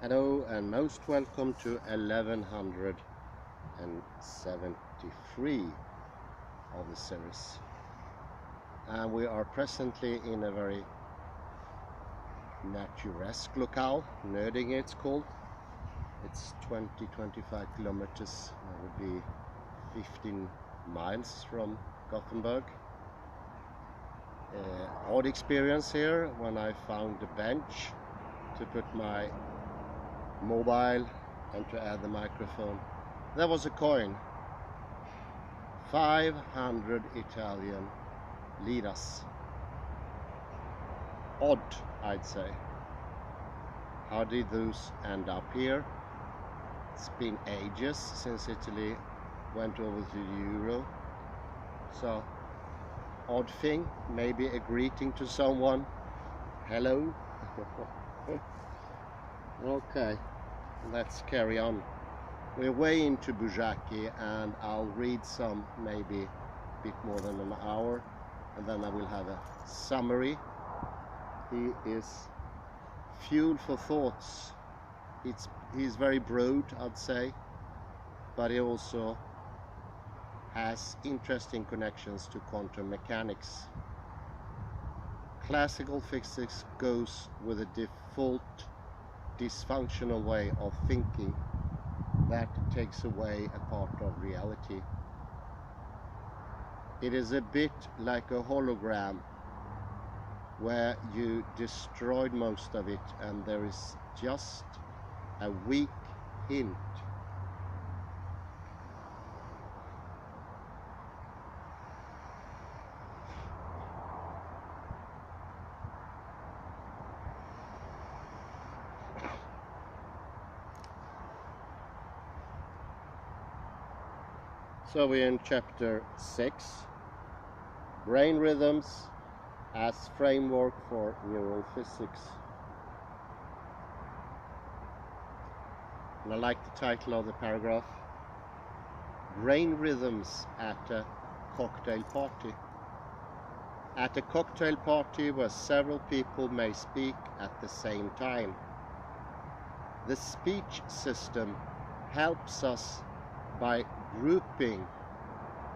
Hello and most welcome to 1173 of the series. And we are presently in a very naturesque locale, Nödinge it's called. It's 20-25 kilometers, that would be 15 miles from Gothenburg. Odd experience here when I found a bench to put my mobile and to add the microphone. There was a coin, 500 Italian liras. Odd, I'd say. How did those end up here? It's been ages since Italy went over to the euro, so odd thing, maybe a greeting to someone. Hello. Okay, let's carry on. We're way into Buzsaki and I'll read some, maybe a bit more than an hour, and then I will have a summary. He is fuel for thoughts. He's very broad, I'd say, but he also has interesting connections to quantum mechanics. Classical physics goes with a default dysfunctional way of thinking that takes away a part of reality. It is a bit like a hologram where you destroyed most of it and there is just a weak hint. So we're in chapter 6, brain rhythms as framework for neural physics. And I like the title of the paragraph, brain rhythms at a cocktail party. At a cocktail party where several people may speak at the same time. The speech system helps us by grouping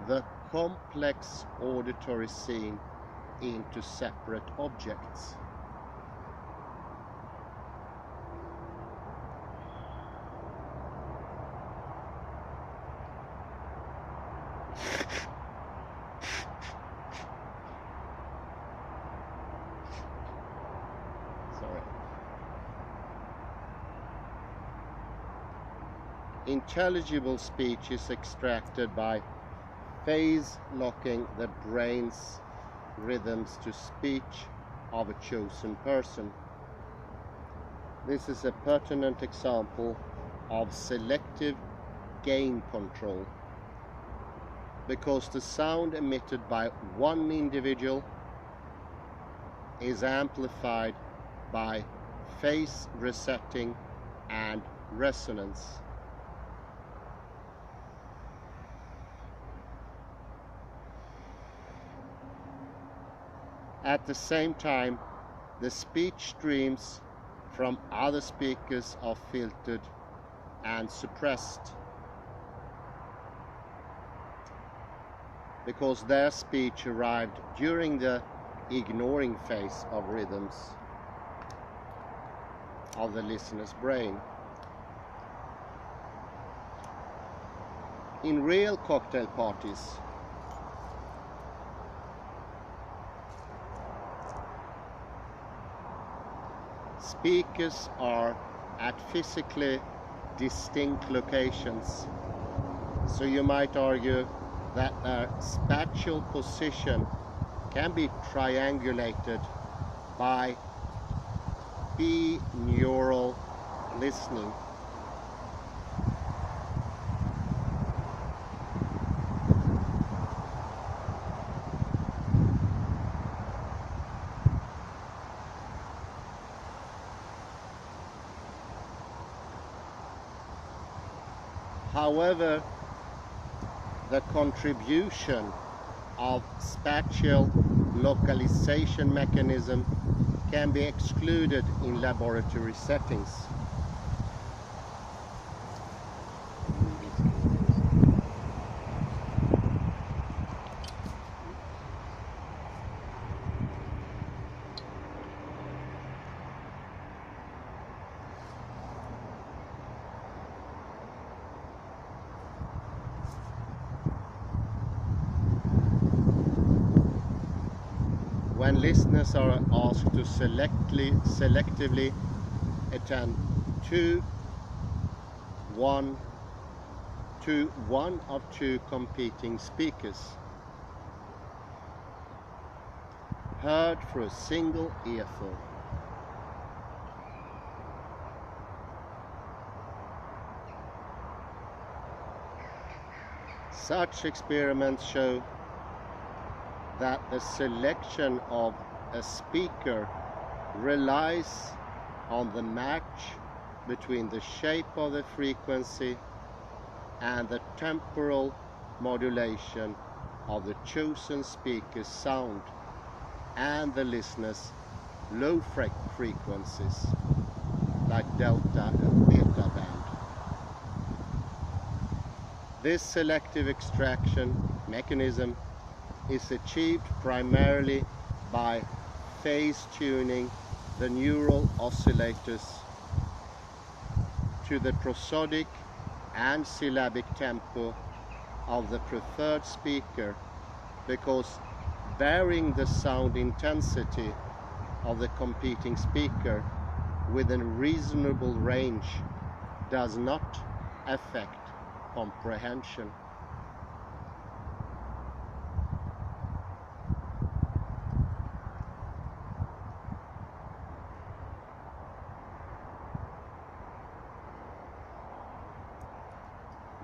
the complex auditory scene into separate objects. Intelligible speech is extracted by phase locking the brain's rhythms to speech of a chosen person. This is a pertinent example of selective gain control, because the sound emitted by one individual is amplified by phase resetting and resonance. At the same time, the speech streams from other speakers are filtered and suppressed, because their speech arrived during the ignoring phase of rhythms of the listener's brain. In real cocktail parties, speakers are at physically distinct locations, so you might argue that their spatial position can be triangulated by binaural listening. However, the contribution of spatial localization mechanism can be excluded in laboratory settings. when listeners are asked to selectively attend to one of two competing speakers, heard through a single earphone. Such experiments show that the selection of a speaker relies on the match between the shape of the frequency and the temporal modulation of the chosen speaker's sound and the listener's low frequencies like delta and beta band. This selective extraction mechanism is achieved primarily by phase tuning the neural oscillators to the prosodic and syllabic tempo of the preferred speaker, because varying the sound intensity of the competing speaker within a reasonable range does not affect comprehension.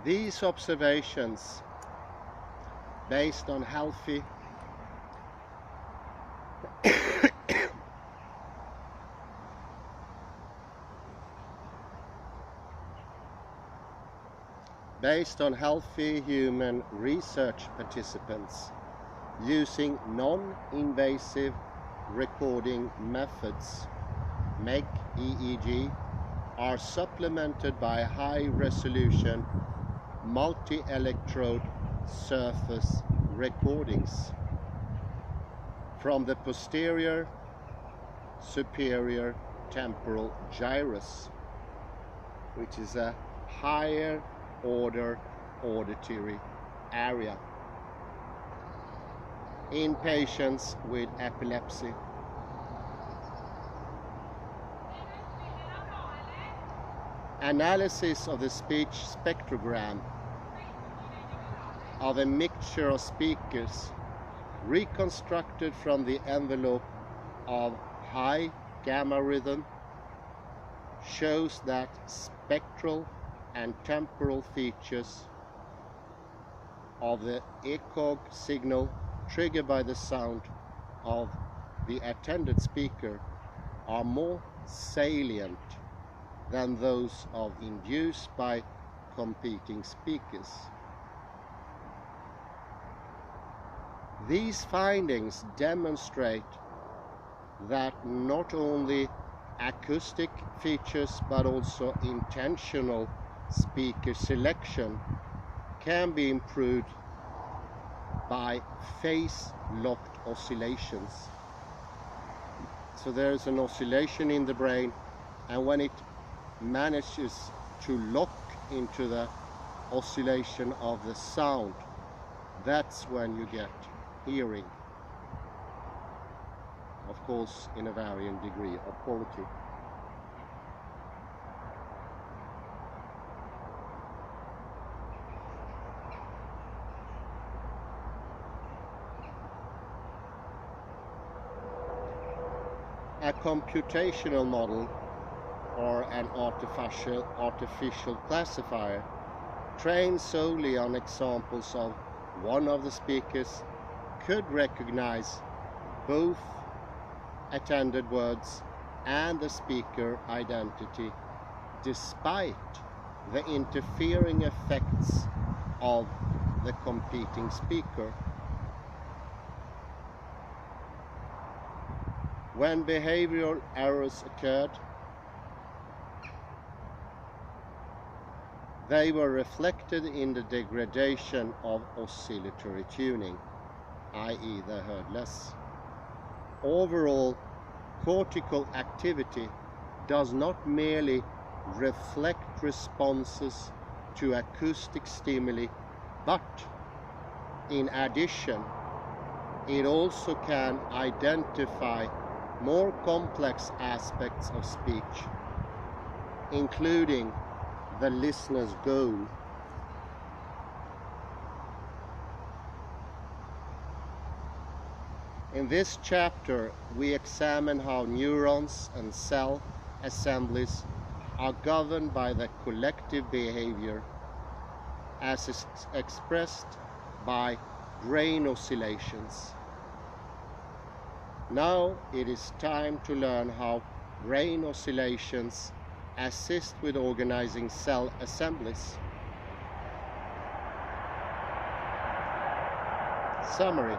These observations, based on healthy human research participants using non-invasive recording methods, MEG, EEG, are supplemented by high-resolution multi-electrode surface recordings from the posterior superior temporal gyrus, which is a higher order auditory area, in patients with epilepsy. Analysis of the speech spectrogram of a mixture of speakers reconstructed from the envelope of high gamma rhythm shows that spectral and temporal features of the ECOG signal triggered by the sound of the attended speaker are more salient than those of induced by competing speakers. These findings demonstrate that not only acoustic features but also intentional speaker selection can be improved by phase-locked oscillations. So there is an oscillation in the brain, and when it manages to lock into the oscillation of the sound, that's when you get hearing, of course in a varying degree of quality. A computational model or an artificial classifier trained solely on examples of one of the speakers could recognize both attended words and the speaker identity despite the interfering effects of the competing speaker. When behavioral errors occurred, they were reflected in the degradation of oscillatory tuning, i.e. they heard less. Overall, cortical activity does not merely reflect responses to acoustic stimuli, but in addition, it also can identify more complex aspects of speech, including the listener's goal. In this chapter, we examine how neurons and cell assemblies are governed by the collective behavior as is expressed by brain oscillations. Now it is time to learn how brain oscillations assist with organizing cell assemblies. Summary.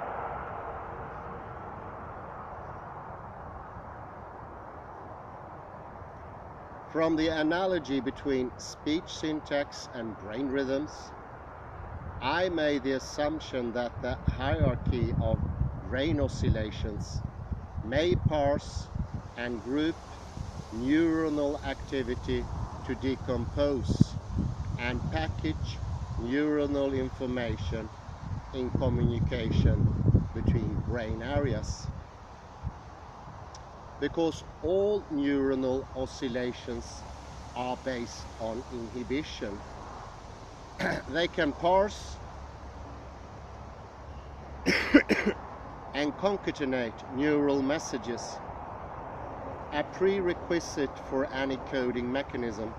From the analogy between speech syntax and brain rhythms, I made the assumption that the hierarchy of brain oscillations may parse and group neuronal activity to decompose and package neuronal information in communication between brain areas. Because all neuronal oscillations are based on inhibition, they can parse and concatenate neural messages, a prerequisite for any coding mechanism.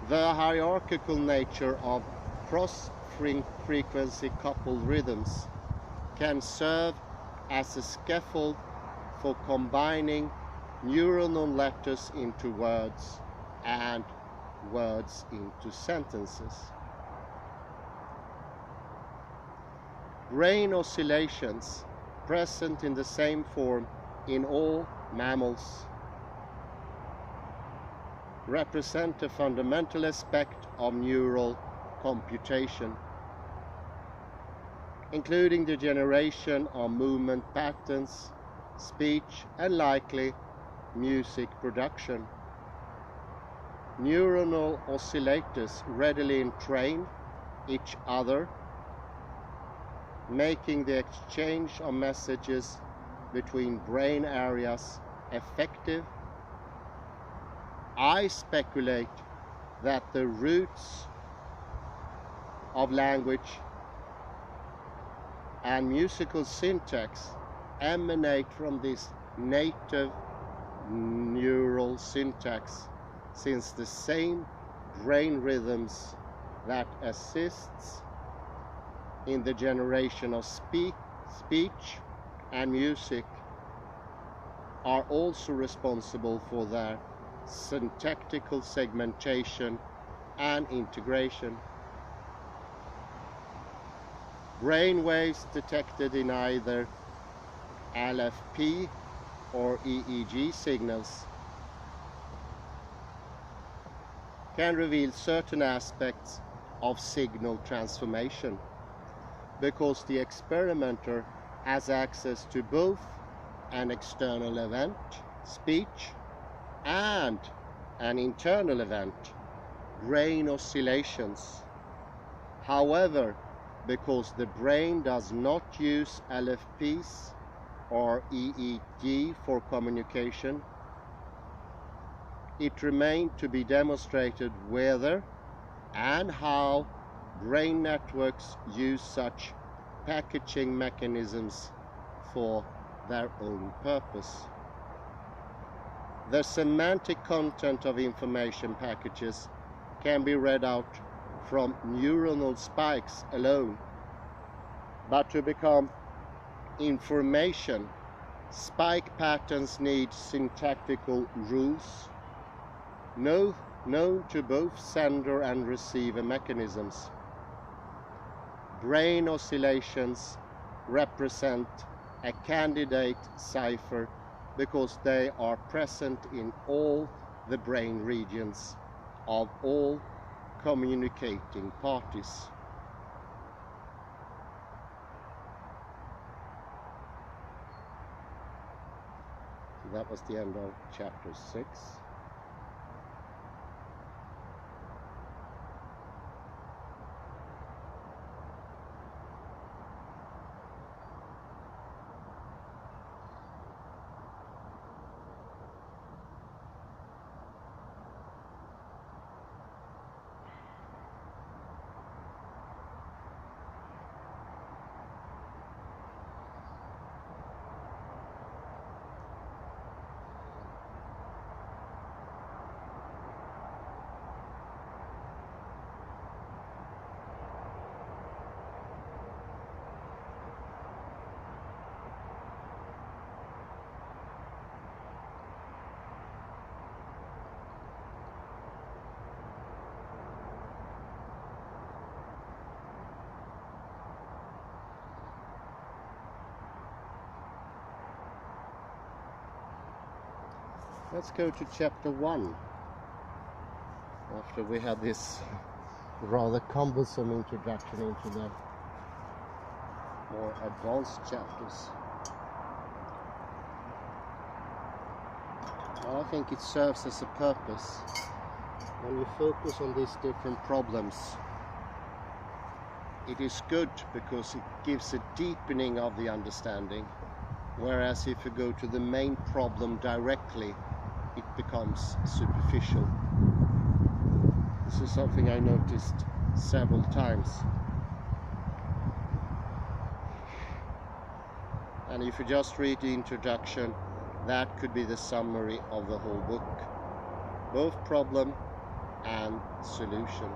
The hierarchical nature of cross-frequency coupled rhythms can serve as a scaffold for combining neuronal letters into words and words into sentences. Brain oscillations, present in the same form in all mammals, represent a fundamental aspect of neural computation, including the generation of movement patterns, speech, and likely music production. Neuronal oscillators readily entrain each other, making the exchange of messages between brain areas effective. I speculate that the roots of language and musical syntax emanate from this native neural syntax, since the same brain rhythms that assists in the generation of speech and music are also responsible for their syntactical segmentation and integration. Brain waves detected in either LFP or EEG signals can reveal certain aspects of signal transformation, because the experimenter has access to both an external event, speech, and an internal event, brain oscillations. However, because the brain does not use LFPs or EEG for communication, it remains to be demonstrated whether and how brain networks use such packaging mechanisms for their own purpose. The semantic content of information packages can be read out from neuronal spikes alone, but to become information, spike patterns need syntactical rules known to both sender and receiver mechanisms. Brain oscillations represent a candidate cipher because they are present in all the brain regions of all communicating parties. So that was the end of chapter 6. Let's go to chapter 1, after we had this rather cumbersome introduction into the more advanced chapters. Well, I think it serves as a purpose. When you focus on these different problems, it is good because it gives a deepening of the understanding, whereas if you go to the main problem directly, it becomes superficial. This is something I noticed several times. And if you just read the introduction, that could be the summary of the whole book, both problem and solution.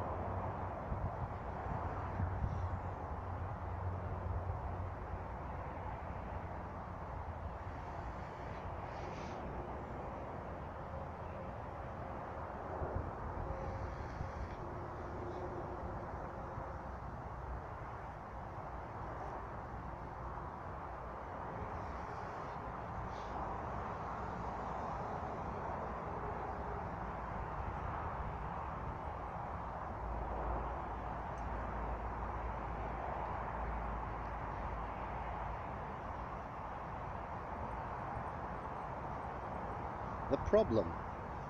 The problem,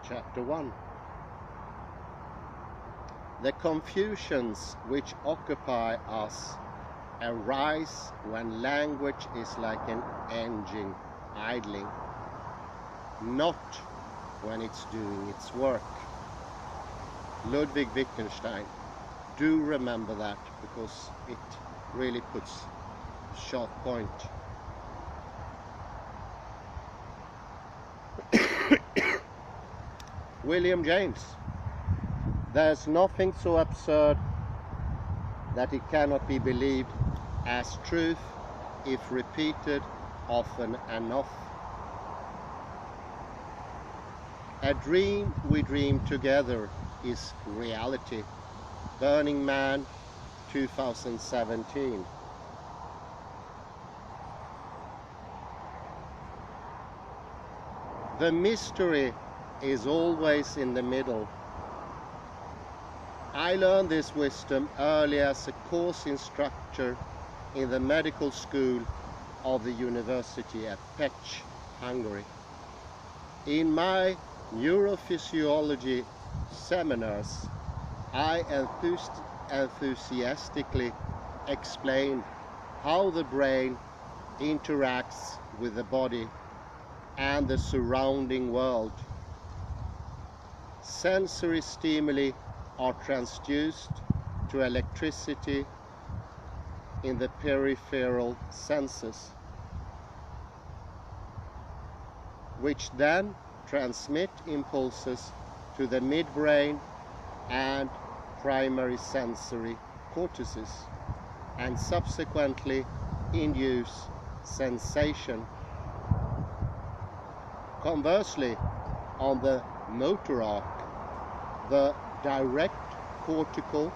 chapter 1. The confusions which occupy us arise when language is like an engine idling, not when it's doing its work. Ludwig Wittgenstein. Do remember that, because it really puts a sharp point. William James. There's nothing so absurd that it cannot be believed as truth if repeated often enough. A dream we dream together is reality. Burning Man, 2017. The mystery is always in the middle. I learned this wisdom early as a course instructor in the medical school of the university at Pécs, Hungary. In my neurophysiology seminars, I enthusiastically explained how the brain interacts with the body and the surrounding world. Sensory stimuli are transduced to electricity in the peripheral senses, which then transmit impulses to the midbrain and primary sensory cortices, and subsequently induce sensation. Conversely, on the motor arc, the direct cortical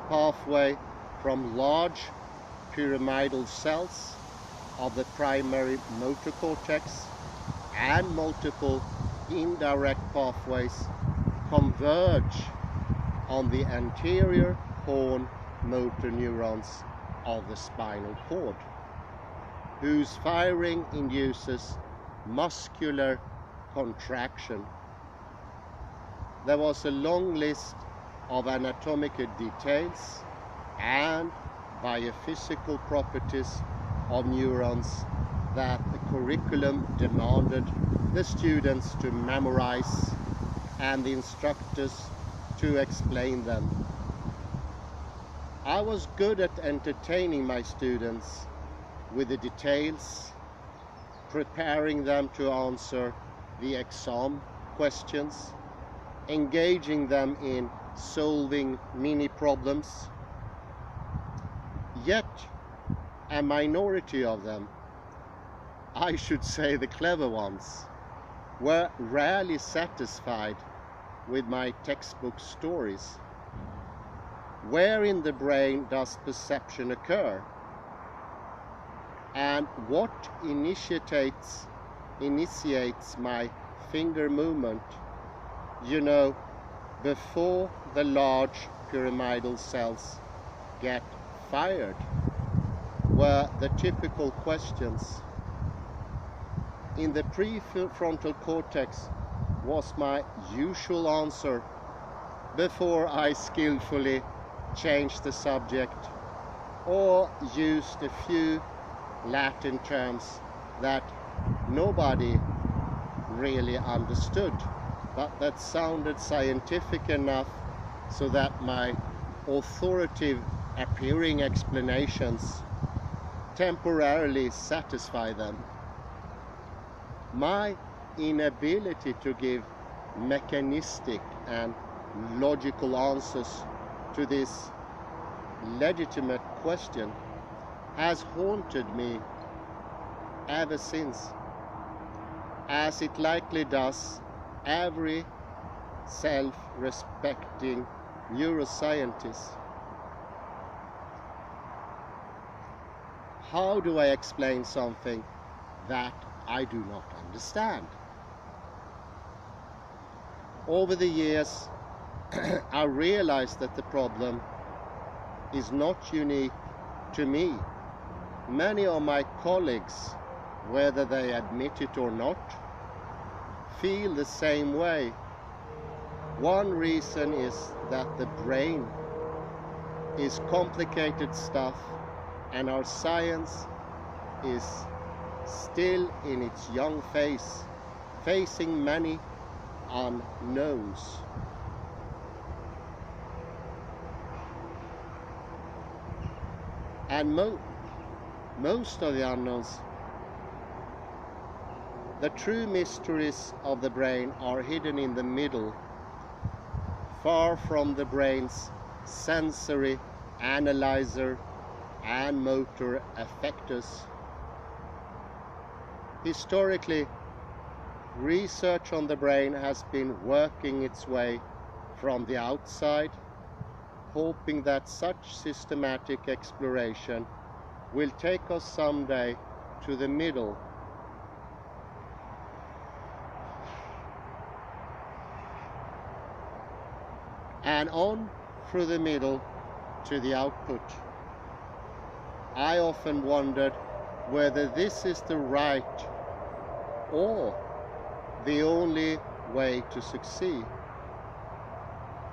pathway from large pyramidal cells of the primary motor cortex and multiple indirect pathways converge on the anterior horn motor neurons of the spinal cord, whose firing induces muscular contraction. There was a long list of anatomical details and biophysical properties of neurons that the curriculum demanded the students to memorize and the instructors to explain them. I was good at entertaining my students with the details, preparing them to answer the exam questions, engaging them in solving mini problems. Yet a minority of them, I should say the clever ones, were rarely satisfied with my textbook stories. Where in the brain does perception occur? and what initiates my finger movement, you know, before the large pyramidal cells get fired, were the typical questions. In the prefrontal cortex was my usual answer before I skillfully changed the subject or used a few Latin terms that nobody really understood, but that sounded scientific enough so that my authoritative appearing explanations temporarily satisfy them. My inability to give mechanistic and logical answers to this legitimate question has haunted me ever since, as it likely does every self-respecting neuroscientist. How do I explain something that I do not understand? Over the years, I realized that the problem is not unique to me. Many of my colleagues, whether they admit it or not, feel the same way. One reason is that the brain is complicated stuff and our science is still in its young phase, facing many unknowns. And most of the unknowns, the true mysteries of the brain, are hidden in the middle, far from the brain's sensory analyzer and motor effectors. Historically, research on the brain has been working its way from the outside, hoping that such systematic exploration will take us someday to the middle. And on through the middle to the output. I often wondered whether this is the right or the only way to succeed.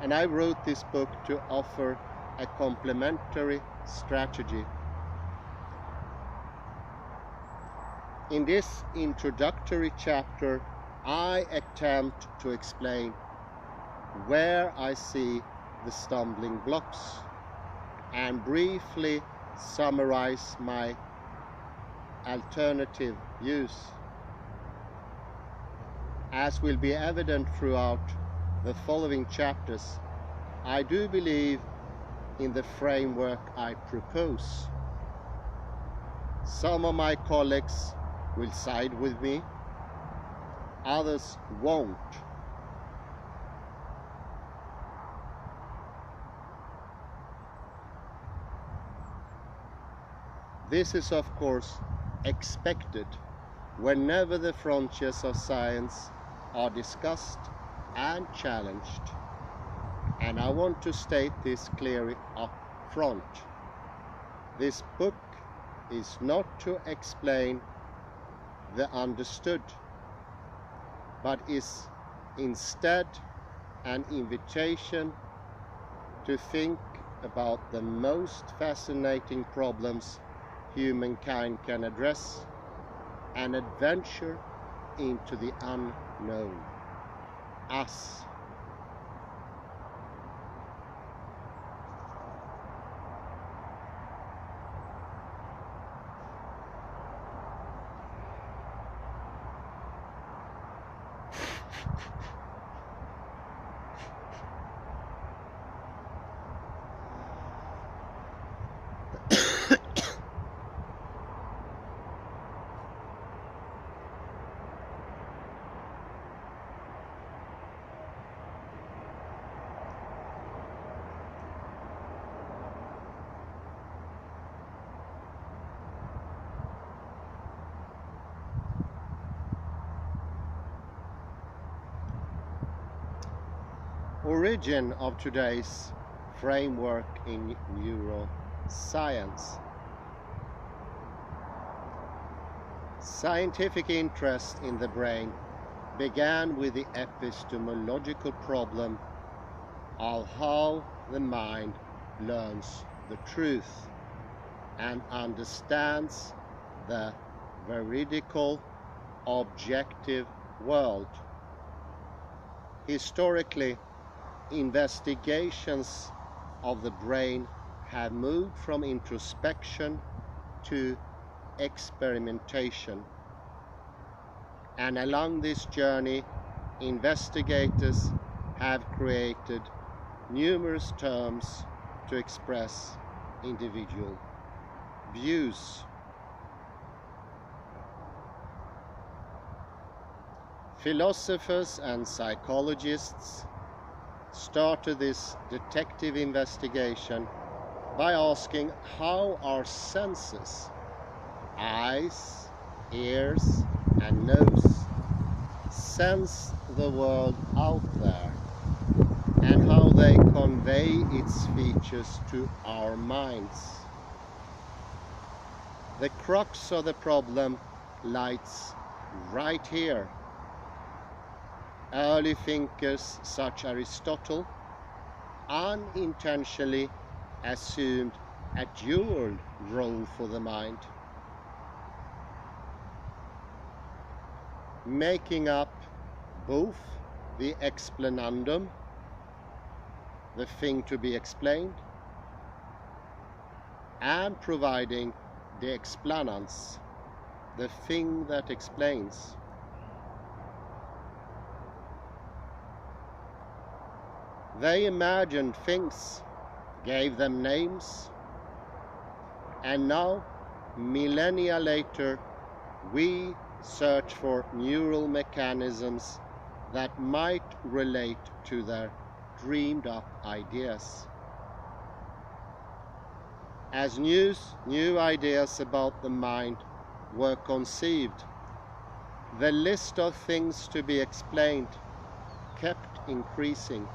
And I wrote this book to offer a complementary strategy. In this introductory chapter, I attempt to explain where I see the stumbling blocks and briefly summarize my alternative views. As will be evident throughout the following chapters, I do believe in the framework I propose. Some of my colleagues will side with me, others won't. This is, of course, expected whenever the frontiers of science are discussed and challenged. And I want to state this clearly up front. This book is not to explain the understood, but is instead an invitation to think about the most fascinating problems humankind can address, an adventure into the unknown, us. origin of today's framework in neuroscience. Scientific interest in the brain began with the epistemological problem of how the mind learns the truth and understands the veridical, objective world. Historically, investigations of the brain have moved from introspection to experimentation. And along this journey, investigators have created numerous terms to express individual views. Philosophers and psychologists started this detective investigation by asking how our senses, eyes, ears, and nose, sense the world out there, and how they convey its features to our minds. The crux of the problem lies right here. Early thinkers such as Aristotle unintentionally assumed a dual role for the mind, making up both the explanandum, the thing to be explained, and providing the explanans, the thing that explains. They imagined things, gave them names, and now, millennia later, we search for neural mechanisms that might relate to their dreamed up ideas. As new ideas about the mind were conceived, the list of things to be explained kept increasing,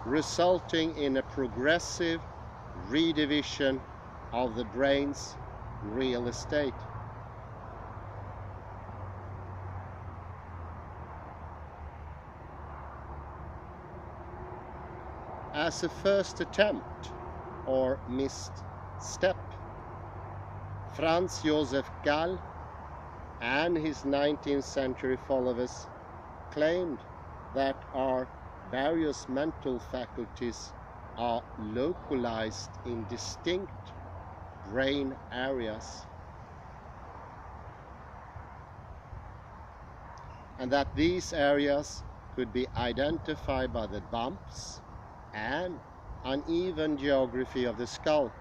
resulting in a progressive redivision of the brain's real estate. As a first attempt or missed step, Franz Josef Gall and his 19th century followers claimed that our various mental faculties are localized in distinct brain areas, and that these areas could be identified by the bumps and uneven geography of the skull,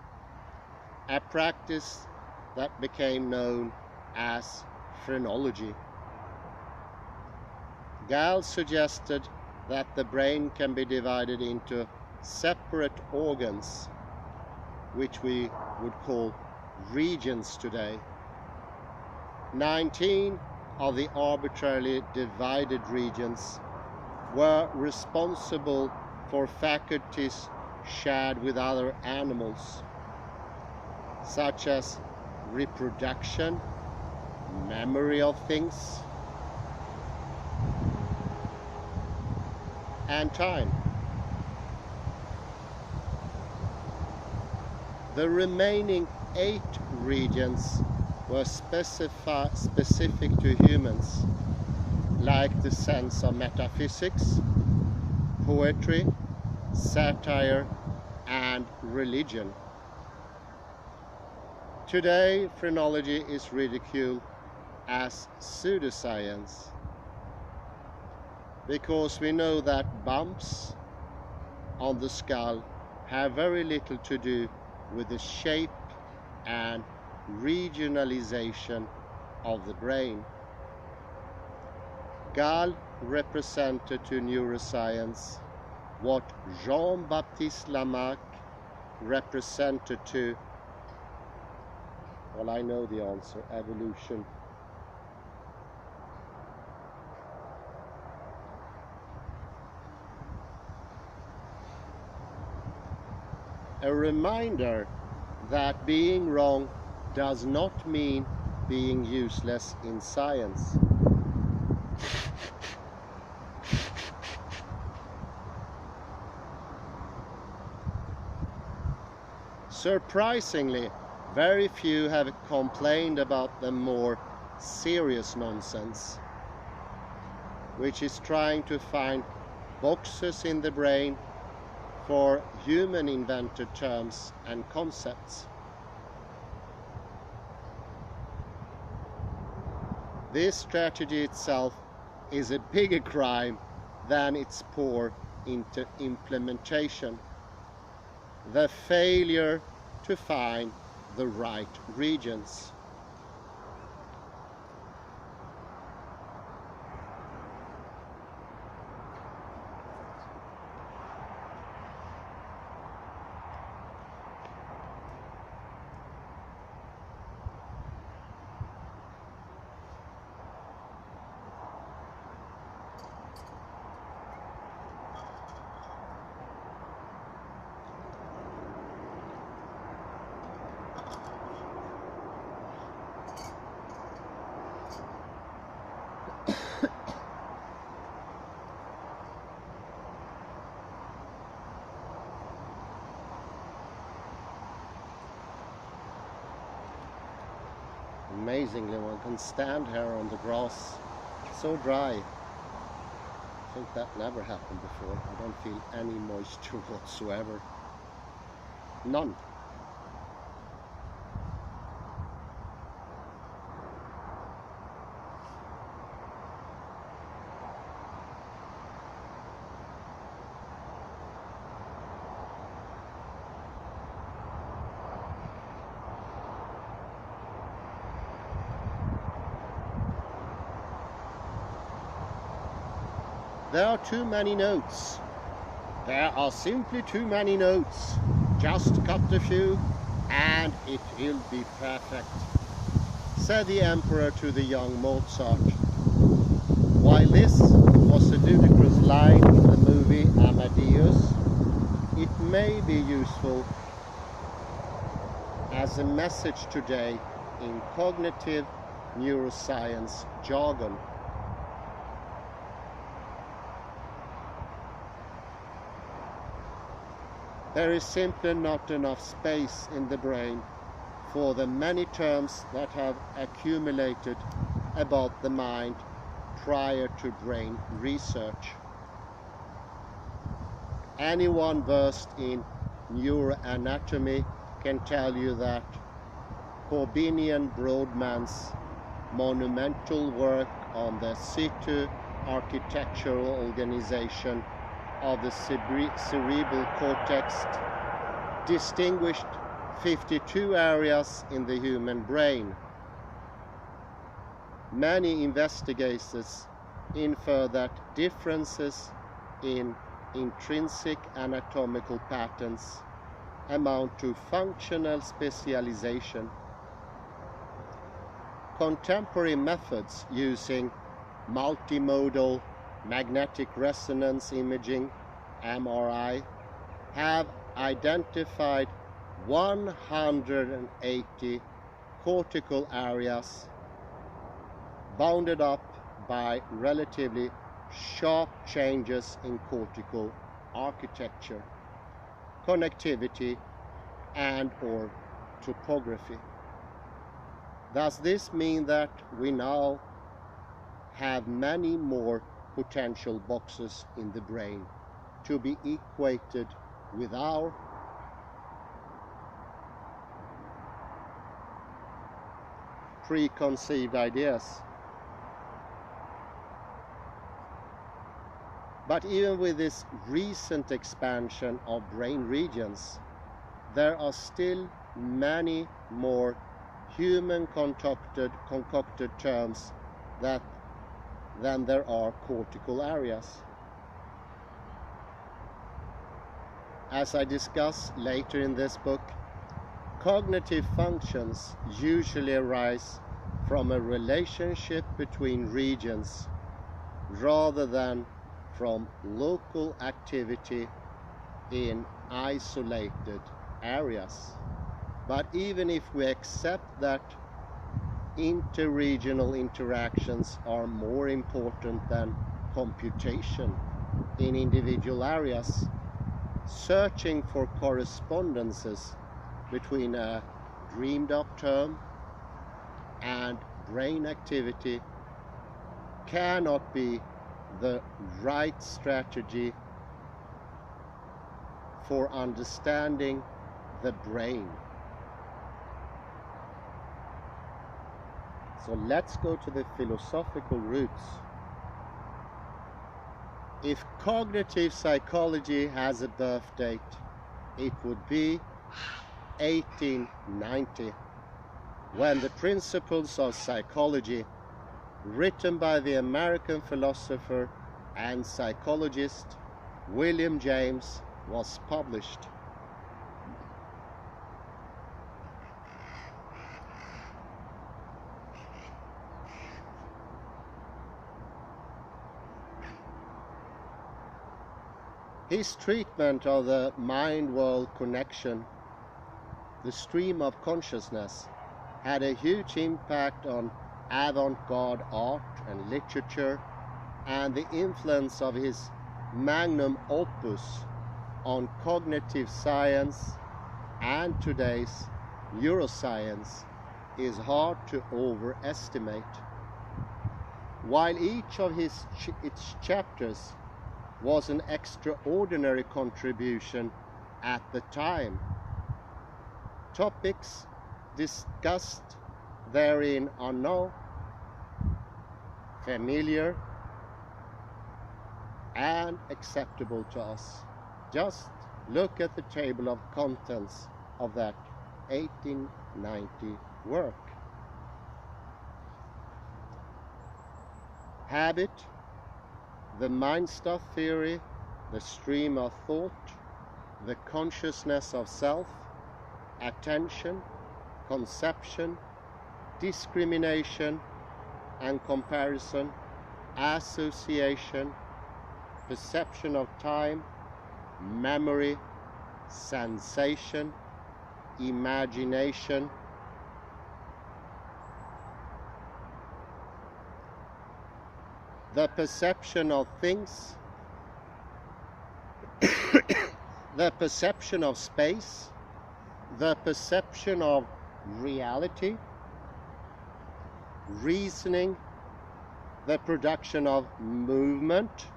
a practice that became known as phrenology. Gall suggested that the brain can be divided into separate organs, which we would call regions today. 19 of the arbitrarily divided regions were responsible for faculties shared with other animals, such as reproduction, memory of things, and time. The remaining 8 regions were specific to humans, like the sense of metaphysics, poetry, satire, and religion. Today, phrenology is ridiculed as pseudoscience, because we know that bumps on the skull have very little to do with the shape and regionalization of the brain. Gall represented to neuroscience what Jean-Baptiste Lamarck represented to, well, I know the answer, evolution. a reminder that being wrong does not mean being useless in science. Surprisingly, very few have complained about the more serious nonsense, which is trying to find boxes in the brain for human invented terms and concepts. This strategy itself is a bigger crime than its poor implementation. The failure to find the right regions. Amazingly, one can stand here on the grass, so dry. I think that never happened before. I don't feel any moisture whatsoever. None. There are too many notes. There are simply too many notes. Just cut a few and it will be perfect, said the emperor to the young Mozart. While this was a ludicrous line in the movie Amadeus, it may be useful as a message today in cognitive neuroscience jargon. There is simply not enough space in the brain for the many terms that have accumulated about the mind prior to brain research. Anyone versed in neuroanatomy can tell you that Corbinian Brodmann's monumental work on the situ architectural organization of the cerebral cortex distinguished 52 areas in the human brain. Many investigators infer that differences in intrinsic anatomical patterns amount to functional specialization. Contemporary methods using multimodal magnetic resonance imaging, MRI, have identified 180 cortical areas bounded up by relatively sharp changes in cortical architecture, connectivity, and/or topography. Does this mean that we now have many more potential boxes in the brain to be equated with our preconceived ideas? But even with this recent expansion of brain regions, there are still many more human concocted terms than there are cortical areas. As I discuss later in this book, cognitive functions usually arise from a relationship between regions rather than from local activity in isolated areas. But even if we accept that interregional interactions are more important than computation in individual areas, searching for correspondences between a dreamed up term and brain activity cannot be the right strategy for understanding the brain. So let's go to the philosophical roots. If cognitive psychology has a birth date, it would be 1890, when the Principles of Psychology, written by the American philosopher and psychologist William James, was published. His treatment of the mind-world connection, the stream of consciousness, had a huge impact on avant-garde art and literature, and the influence of his magnum opus on cognitive science and today's neuroscience is hard to overestimate. While each of its chapters was an extraordinary contribution at the time, topics discussed therein are now familiar and acceptable to us. Just look at the table of contents of that 1890 work. Habit, the mind stuff theory, the stream of thought, the consciousness of self, attention, conception, discrimination and comparison, association, perception of time, memory, sensation, imagination, the perception of things, the perception of space, the perception of reality, reasoning, the production of movement,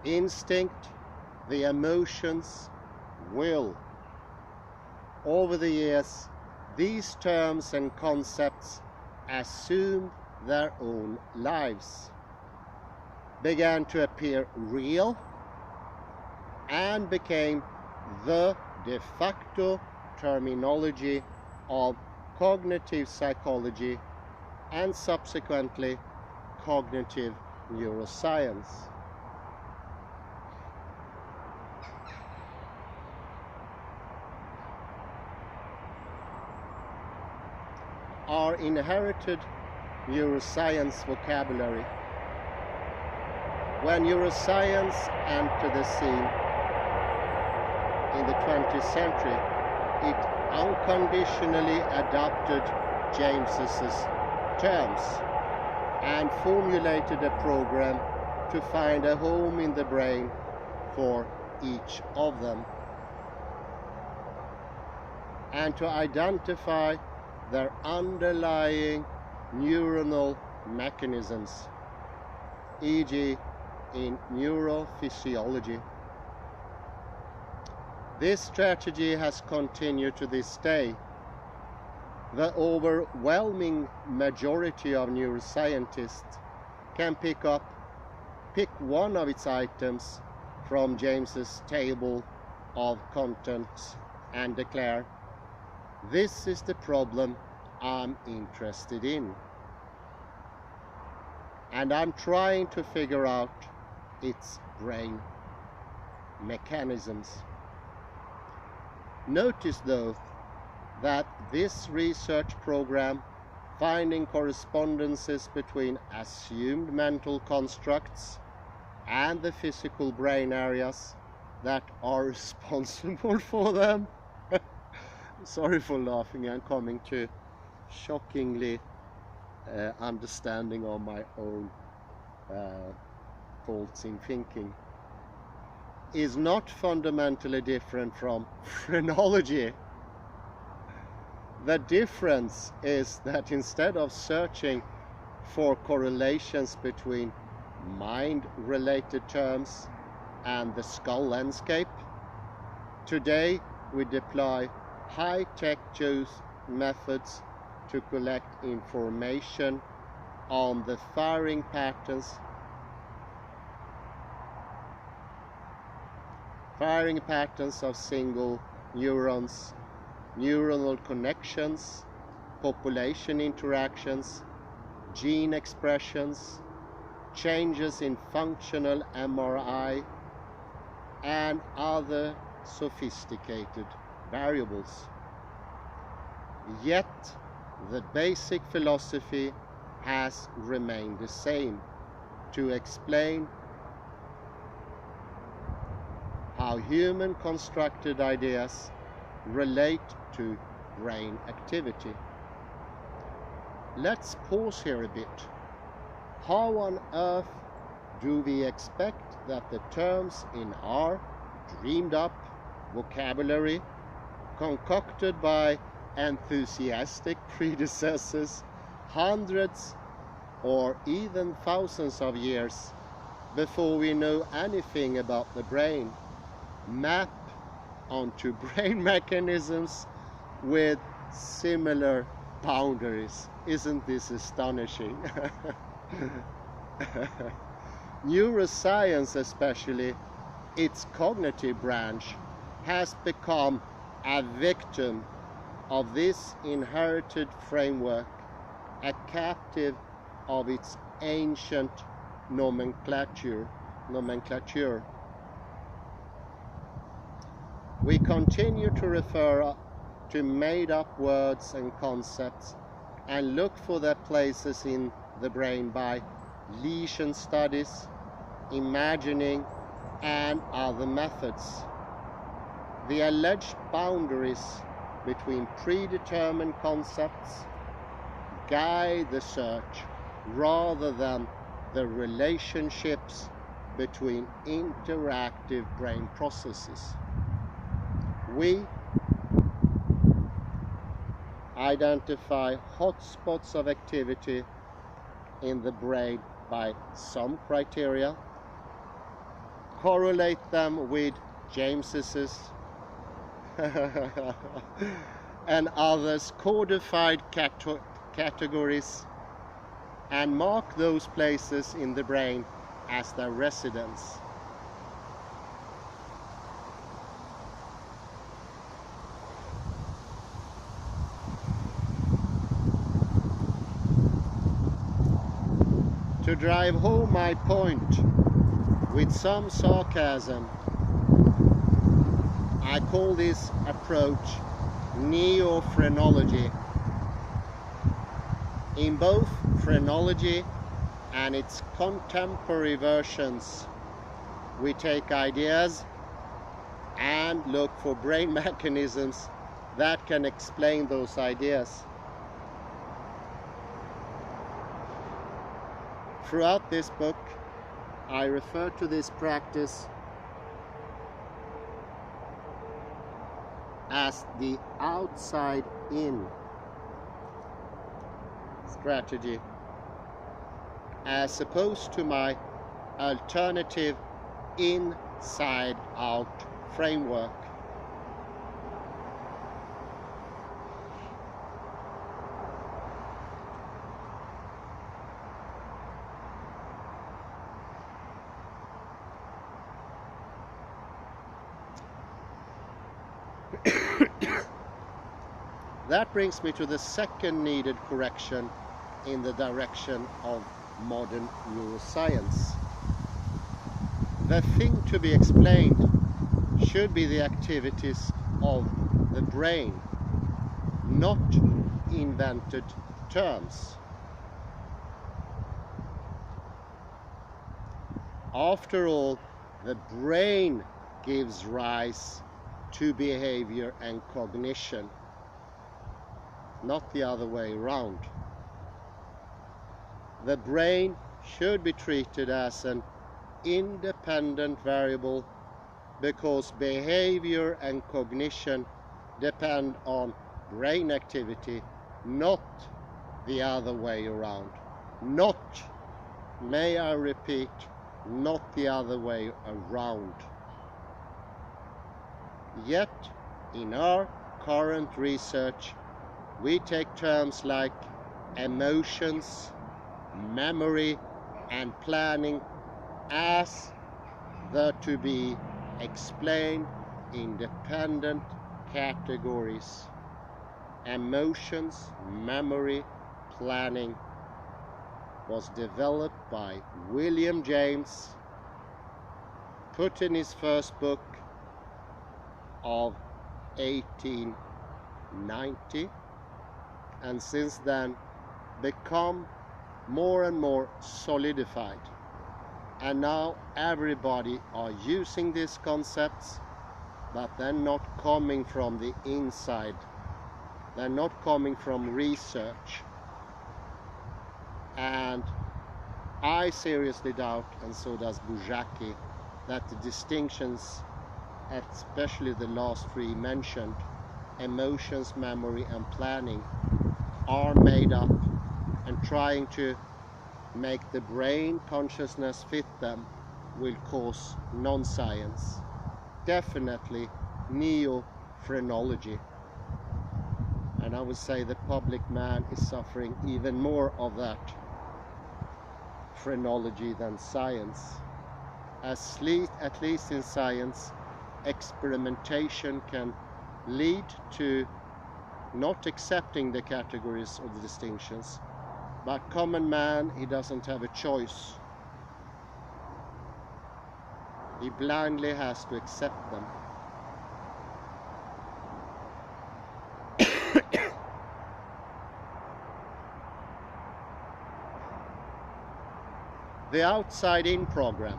instinct, the emotions, will. Over the years, these terms and concepts assumed their own lives, began to appear real, and became the de facto terminology of cognitive psychology and subsequently cognitive neuroscience. Our inherited neuroscience vocabulary. When neuroscience entered the scene in the 20th century, it unconditionally adopted James's terms and formulated a program to find a home in the brain for each of them and to identify their underlying neuronal mechanisms, e.g. in neurophysiology. This strategy has continued to this day. The overwhelming majority of neuroscientists can pick one of its items from James's table of contents and declare, "This is the problem I'm interested in, and I'm trying to figure out its brain mechanisms." Notice though that this research program, finding correspondences between assumed mental constructs and the physical brain areas, that are responsible for them. Sorry for laughing, I'm coming to shockingly understanding of my own faults in thinking, is not fundamentally different from phrenology. The difference is that instead of searching for correlations between mind-related terms and the skull landscape, today we deploy high-tech methods to collect information on the firing patterns of single neurons, neuronal connections, population interactions, gene expressions, changes in functional MRI, and other sophisticated variables. Yet, the basic philosophy has remained the same: to explain how human constructed ideas relate to brain activity. Let's pause here a bit. How on earth do we expect that the terms in our dreamed up vocabulary, concocted by enthusiastic predecessors hundreds or even thousands of years before we know anything about the brain, map onto brain mechanisms with similar boundaries? Isn't this astonishing? Neuroscience, especially its cognitive branch, has become a victim of this inherited framework, a captive of its ancient nomenclature. We continue to refer to made-up words and concepts and look for their places in the brain by lesion studies, imagining, and other methods. The alleged boundaries between predetermined concepts guide the search rather than the relationships between interactive brain processes. We identify hotspots of activity in the brain by some criteria, correlate them with James's and others codified categories, and mark those places in the brain as their residence. To drive home my point with some sarcasm, I call this approach neo-phrenology. In both phrenology and its contemporary versions, we take ideas and look for brain mechanisms that can explain those ideas. Throughout this book, I refer to this practice as the outside-in strategy, as opposed to my alternative inside-out framework. That brings me to the second needed correction in the direction of modern neuroscience. The thing to be explained should be the activities of the brain, not invented terms. After all, the brain gives rise to behavior and cognition, not the other way around. The brain should be treated as an independent variable because behavior and cognition depend on brain activity, not the other way around. Not, may I repeat, not the other way around. Yet, in our current research, we take terms like emotions, memory, and planning as the to be explained independent categories. Emotions, memory, planning was developed by William James, put in his first book of 1890, and since then become more and more solidified. And now everybody are using these concepts, but they're not coming from the inside. They're not coming from research. And I seriously doubt, and so does Buzsaki, that the distinctions, especially the last three mentioned, emotions, memory, and planning, are made up, and trying to make the brain consciousness fit them will cause non-science. Definitely neo-phrenology. And I would say the public man is suffering even more of that phrenology than science. At least in science, experimentation can lead to not accepting the categories of the distinctions, but common man, he doesn't have a choice. He blindly has to accept them. The outside-in program.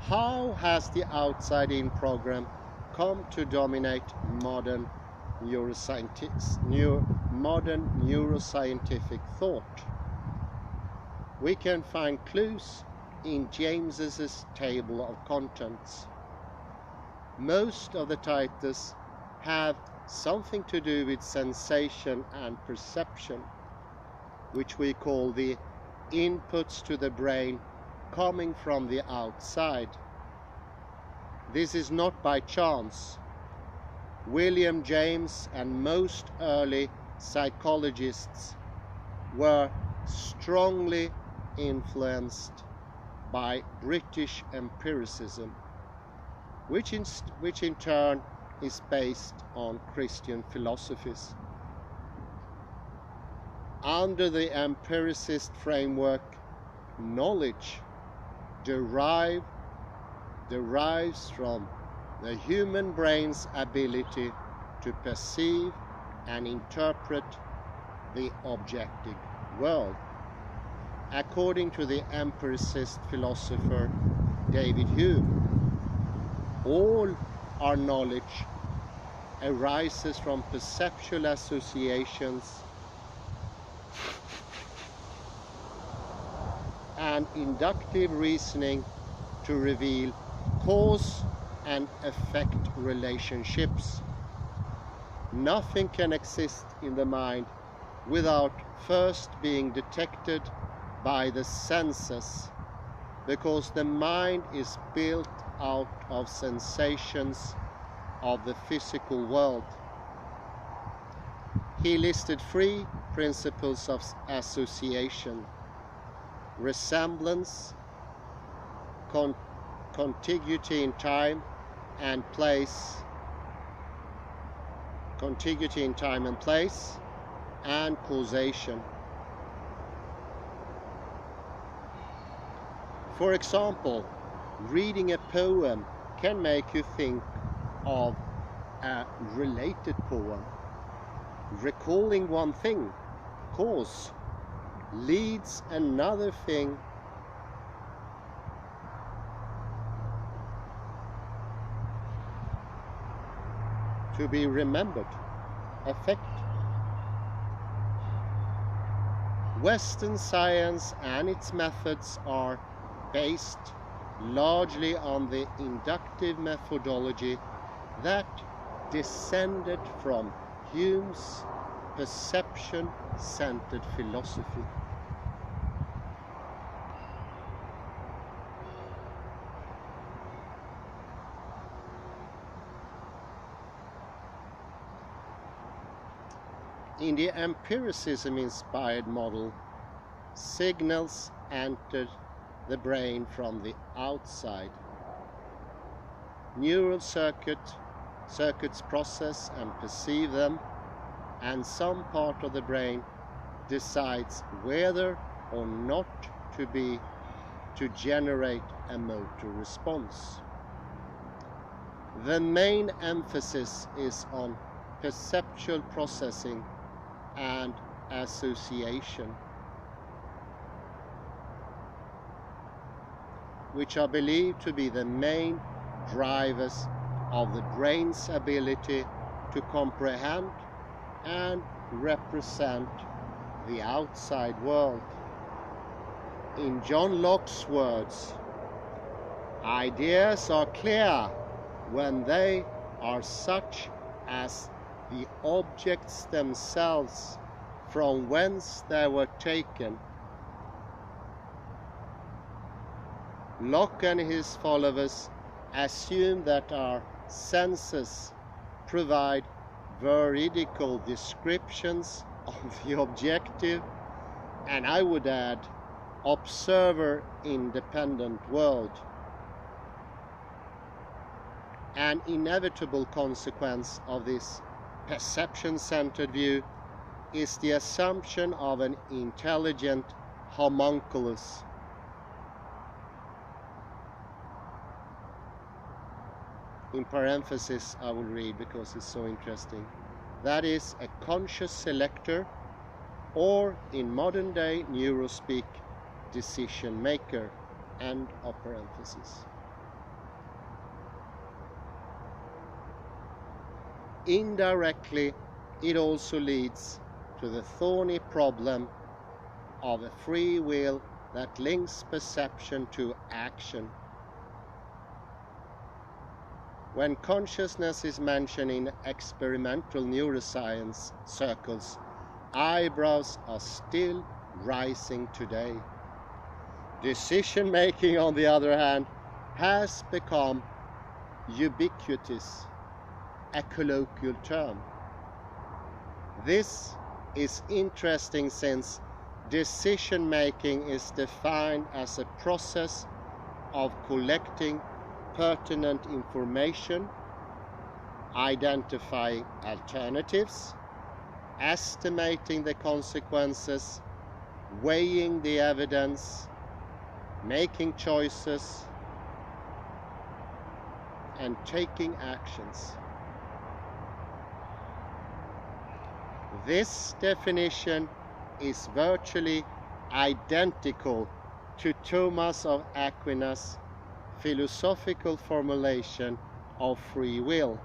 How has the outside-in program come to dominate modern neuroscientific thought? We can find clues in James's table of contents. Most of the titles have something to do with sensation and perception, which we call the inputs to the brain coming from the outside. This is not by chance. William James and most early psychologists were strongly influenced by British empiricism, which in turn is based on Christian philosophies. Under the empiricist framework, knowledge derives from the human brain's ability to perceive and interpret the objective world. According to the empiricist philosopher David Hume, all our knowledge arises from perceptual associations and inductive reasoning to reveal cause and effect relationships. Nothing can exist in the mind without first being detected by the senses, because the mind is built out of sensations of the physical world. He listed 3 principles of association: resemblance, contiguity in time and place, and causation. For example, reading a poem can make you think of a related poem. Recalling one thing, cause, leads another thing to be remembered effect. Western science and its methods are based largely on the inductive methodology that descended from Hume's perception-centered philosophy. In the empiricism-inspired model, signals enter the brain from the outside. Neural circuits process and perceive them, and some part of the brain decides whether or not to generate a motor response. The main emphasis is on perceptual processing and association, which are believed to be the main drivers of the brain's ability to comprehend and represent the outside world. In John Locke's words, ideas are clear when they are such as the objects themselves from whence they were taken. Locke and his followers assume that our senses provide veridical descriptions of the objective, and I would add, observer-independent world. An inevitable consequence of this perception-centered view is the assumption of an intelligent homunculus. In parentheses I will read because it's so interesting. That is a conscious selector, or in modern day neurospeak, decision maker. End of parentheses. Indirectly, it also leads to the thorny problem of a free will that links perception to action. When consciousness is mentioned in experimental neuroscience circles, eyebrows are still rising today. Decision-making, on the other hand, has become ubiquitous, a colloquial term. This is interesting since decision-making is defined as a process of collecting pertinent information, identifying alternatives, estimating the consequences, weighing the evidence, making choices, and taking actions. This definition is virtually identical to Thomas of Aquin's philosophical formulation of free will,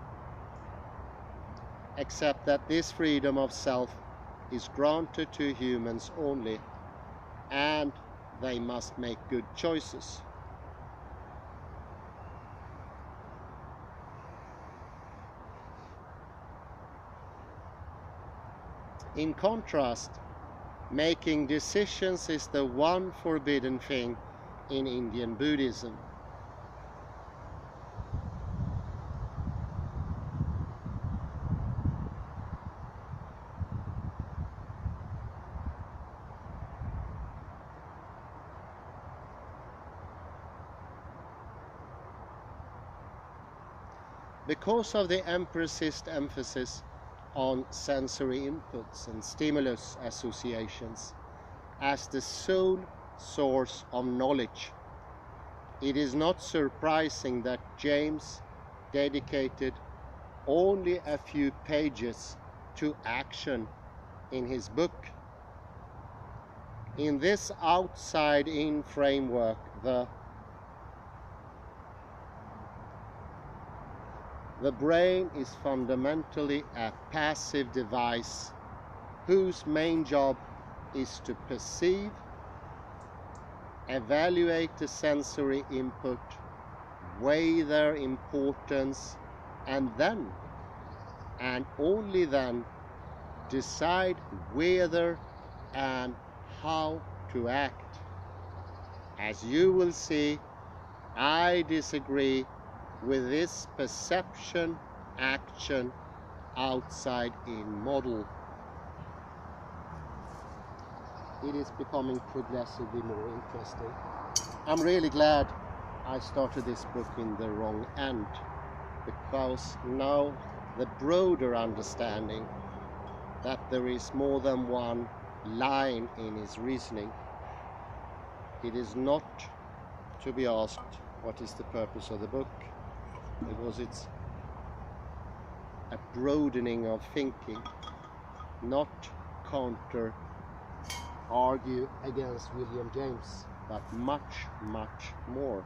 except that this freedom of self is granted to humans only, and they must make good choices. In contrast, making decisions is the one forbidden thing in Indian Buddhism. Because of the empiricist emphasis on sensory inputs and stimulus associations as the sole source of knowledge, it is not surprising that James dedicated only a few pages to action in his book. In this outside-in framework, the The brain is fundamentally a passive device whose main job is to perceive, evaluate the sensory input, weigh their importance, and then, and only then, decide whether and how to act. As you will see, I disagree with this perception-action outside-in model. It is becoming progressively more interesting. I'm really glad I started this book in the wrong end, because now the broader understanding that there is more than one line in his reasoning. It is not to be asked what is the purpose of the book, because it's a broadening of thinking, not argue against William James, but much, much more.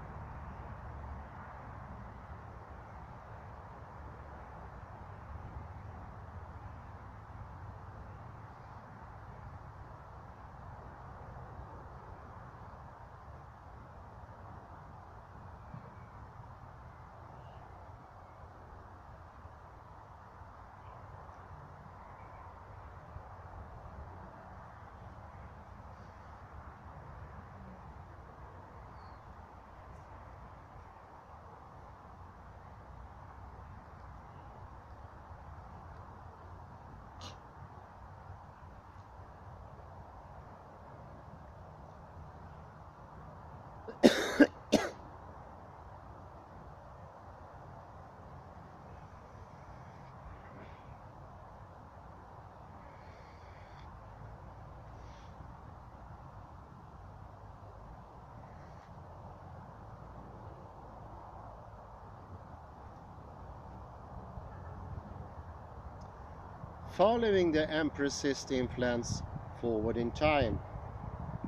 Following the empiricist influence forward in time,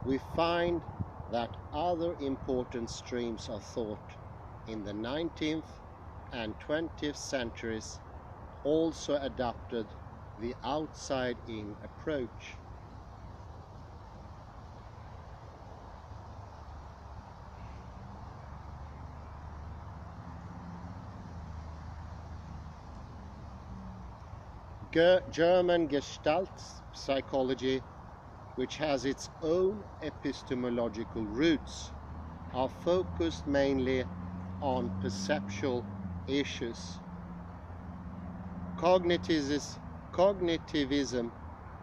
we find that other important streams of thought in the 19th and 20th centuries also adopted the outside-in approach. German Gestalt psychology, which has its own epistemological roots, are focused mainly on perceptual issues. Cognitivism,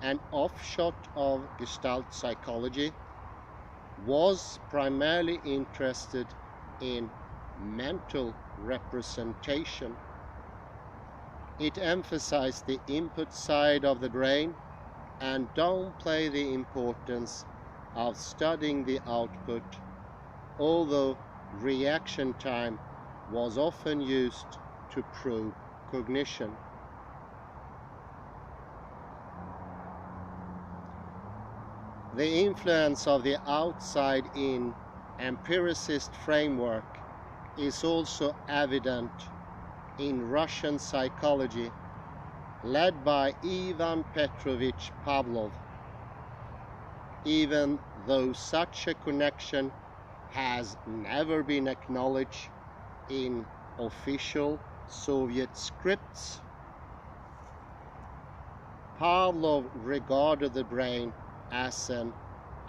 an offshoot of Gestalt psychology, was primarily interested in mental representation. It emphasized the input side of the brain and downplayed the importance of studying the output, although reaction time was often used to probe cognition. The influence of the outside-in empiricist framework is also evident in Russian psychology, led by Ivan Petrovich Pavlov, even though such a connection has never been acknowledged in official Soviet scripts. Pavlov regarded the brain as an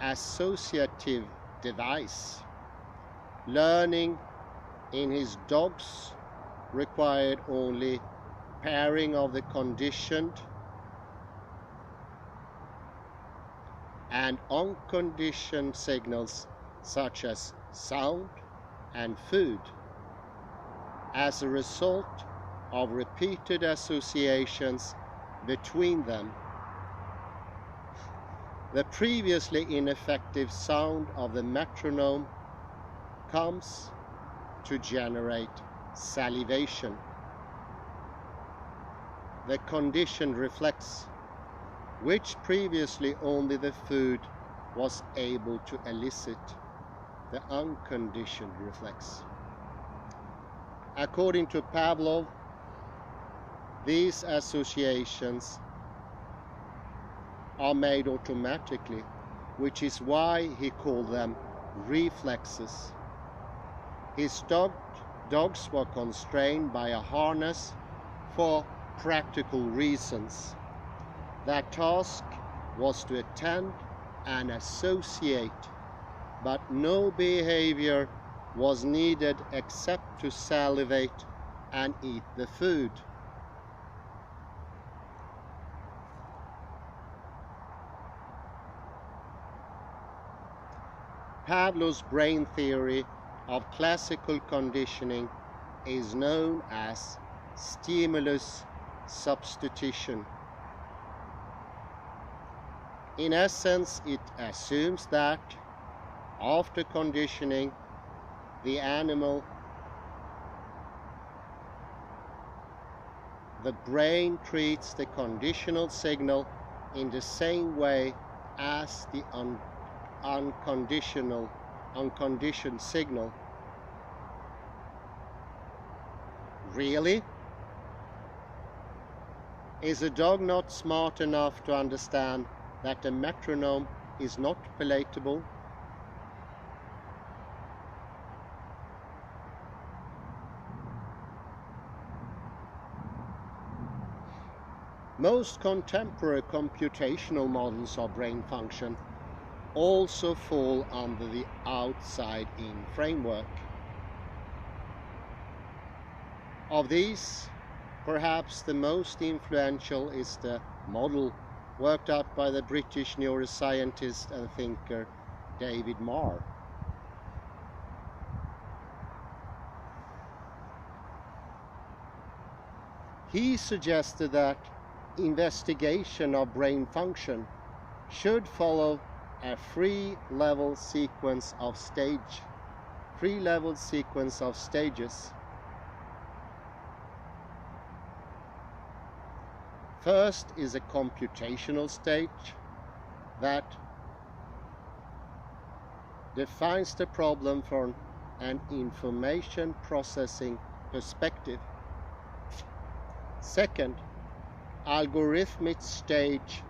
associative device. Learning in his dogs required only pairing of the conditioned and unconditioned signals such as sound and food, as a result of repeated associations between them. The previously ineffective sound of the metronome comes to generate salivation. The conditioned reflex, which previously only the food was able to elicit, the unconditioned reflex. According to Pavlov, these associations are made automatically, which is why he called them reflexes. His dogs were constrained by a harness for practical reasons. Their task was to attend and associate, but no behavior was needed except to salivate and eat the food. Pavlov's brain theory of classical conditioning is known as stimulus substitution. In essence, it assumes that after conditioning, the brain treats the conditional signal in the same way as the unconditioned signal. Really? Is a dog not smart enough to understand that a metronome is not palatable? Most contemporary computational models of brain function also fall under the outside-in framework. Of these, perhaps the most influential is the model worked out by the British neuroscientist and thinker David Marr. He suggested that investigation of brain function should follow a three-level sequence of stages. First is a computational stage that defines the problem from an information processing perspective. Second, algorithmic stage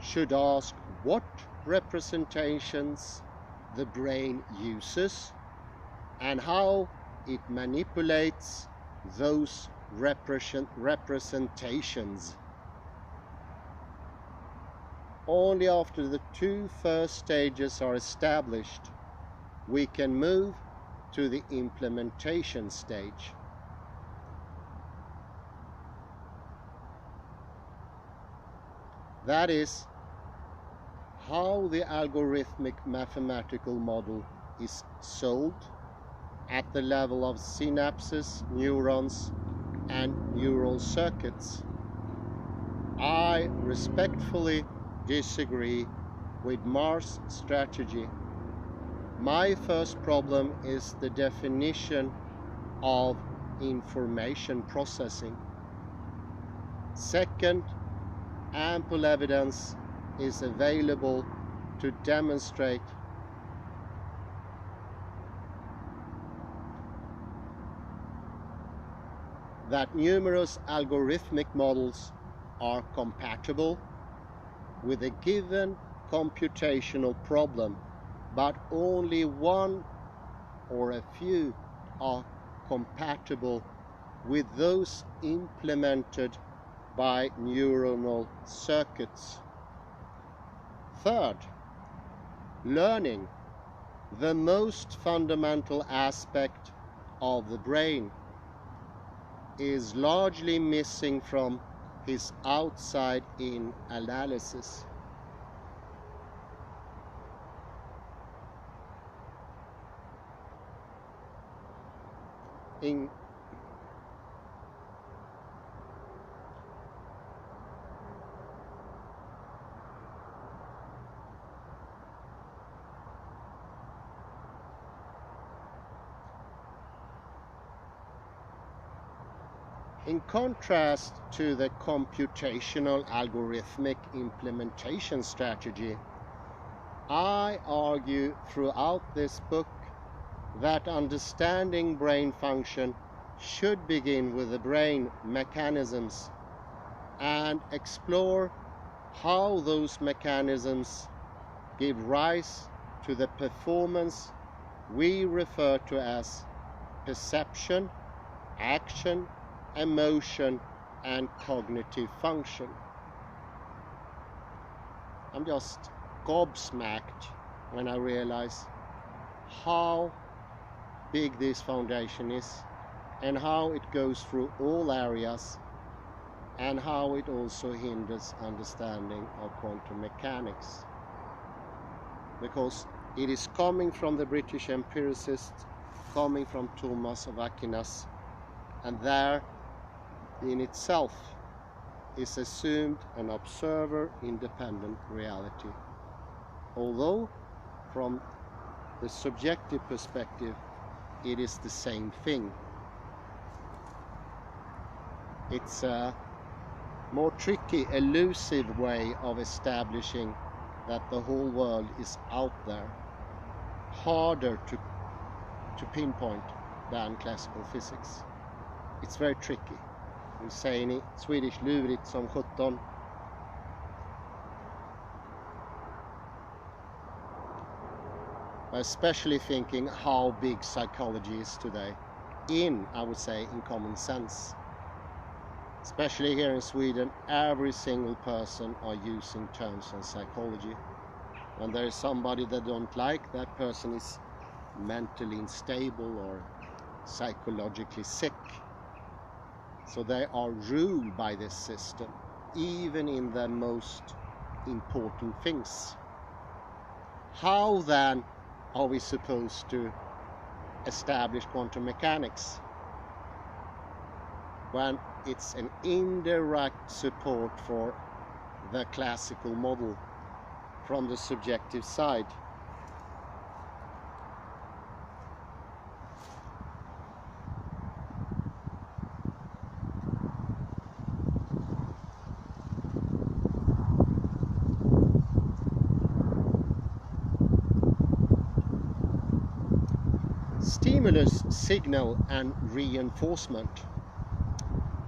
should ask what representations the brain uses and how it manipulates those representations. Only after the two first stages are established, we can move to the implementation stage. That is, how the algorithmic mathematical model is sold at the level of synapses, neurons, and neural circuits. I respectfully disagree with Marr's strategy. My first problem is the definition of information processing. Second, ample evidence is available to demonstrate that numerous algorithmic models are compatible with a given computational problem, but only one or a few are compatible with those implemented by neuronal circuits. Third, learning, the most fundamental aspect of the brain, is largely missing from his outside-in analysis. In contrast to the computational algorithmic implementation strategy, I argue throughout this book that understanding brain function should begin with the brain mechanisms and explore how those mechanisms give rise to the performance we refer to as perception, action, emotion, and cognitive function. I'm just gobsmacked when I realize how big this foundation is and how it goes through all areas and how it also hinders understanding of quantum mechanics. Because it is coming from the British empiricist, coming from Thomas of Aquinas, and there in itself is assumed an observer-independent reality. Although from the subjective perspective it is the same thing. It's a more tricky, elusive way of establishing that the whole world is out there, harder to pinpoint than classical physics. It's very tricky. Vi säger ni Swedish lurigt som 17. Especially thinking how big psychology is today, I would say, in common sense. Especially here in Sweden, every single person are using terms in psychology. When there is somebody that don't like, that person is mentally unstable or psychologically sick. So they are ruled by this system, even in the most important things. How then are we supposed to establish quantum mechanics when it's an indirect support for the classical model from the subjective side? Stimulus, signal, and reinforcement.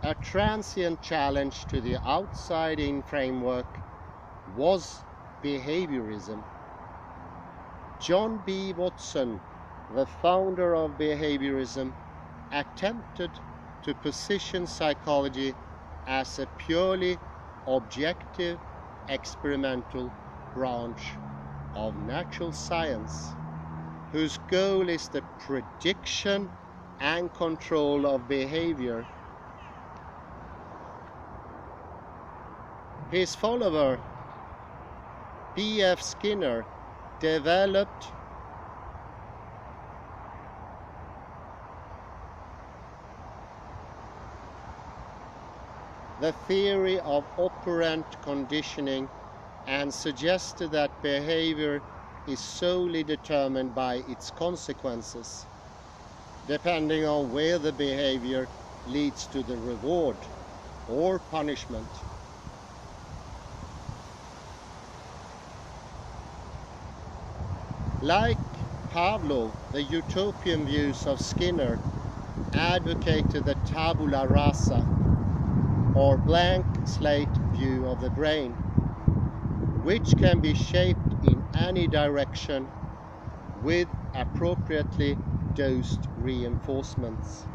A transient challenge to the outside-in framework was behaviorism. John B. Watson, the founder of behaviorism, attempted to position psychology as a purely objective, experimental branch of natural science, whose goal is the prediction and control of behavior. His follower, B.F. Skinner, developed the theory of operant conditioning and suggested that behavior is solely determined by its consequences, depending on where the behavior leads to the reward or punishment. Like Pavlov, the utopian views of Skinner advocated the tabula rasa, or blank slate view of the brain, which can be shaped in any direction with appropriately dosed reinforcements.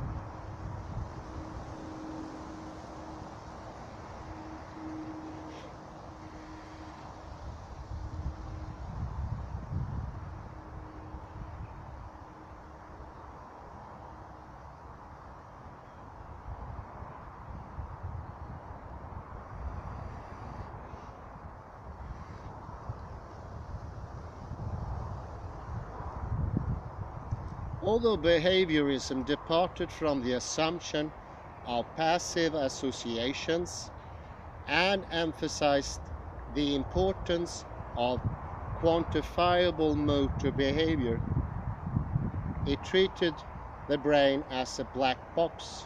Although behaviorism departed from the assumption of passive associations and emphasized the importance of quantifiable motor behavior, it treated the brain as a black box,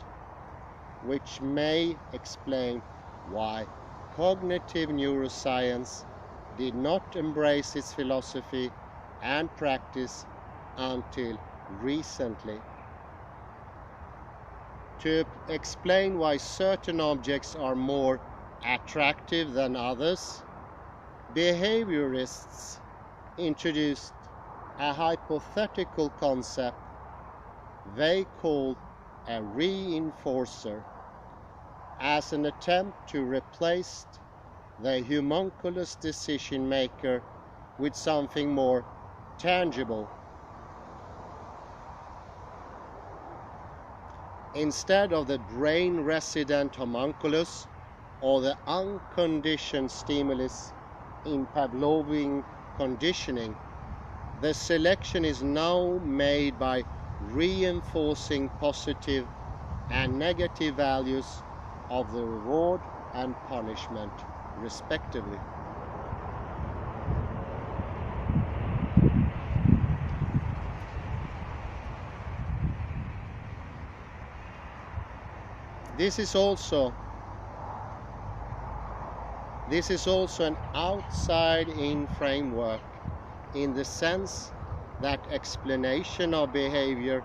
which may explain why cognitive neuroscience did not embrace its philosophy and practice until recently. to explain why certain objects are more attractive than others, behaviorists introduced a hypothetical concept they called a reinforcer as an attempt to replace the homunculus decision maker with something more tangible. Instead of the brain resident homunculus or the unconditioned stimulus in Pavlovian conditioning, the selection is now made by reinforcing positive and negative values of the reward and punishment, respectively. This is also an outside-in framework in the sense that explanation of behavior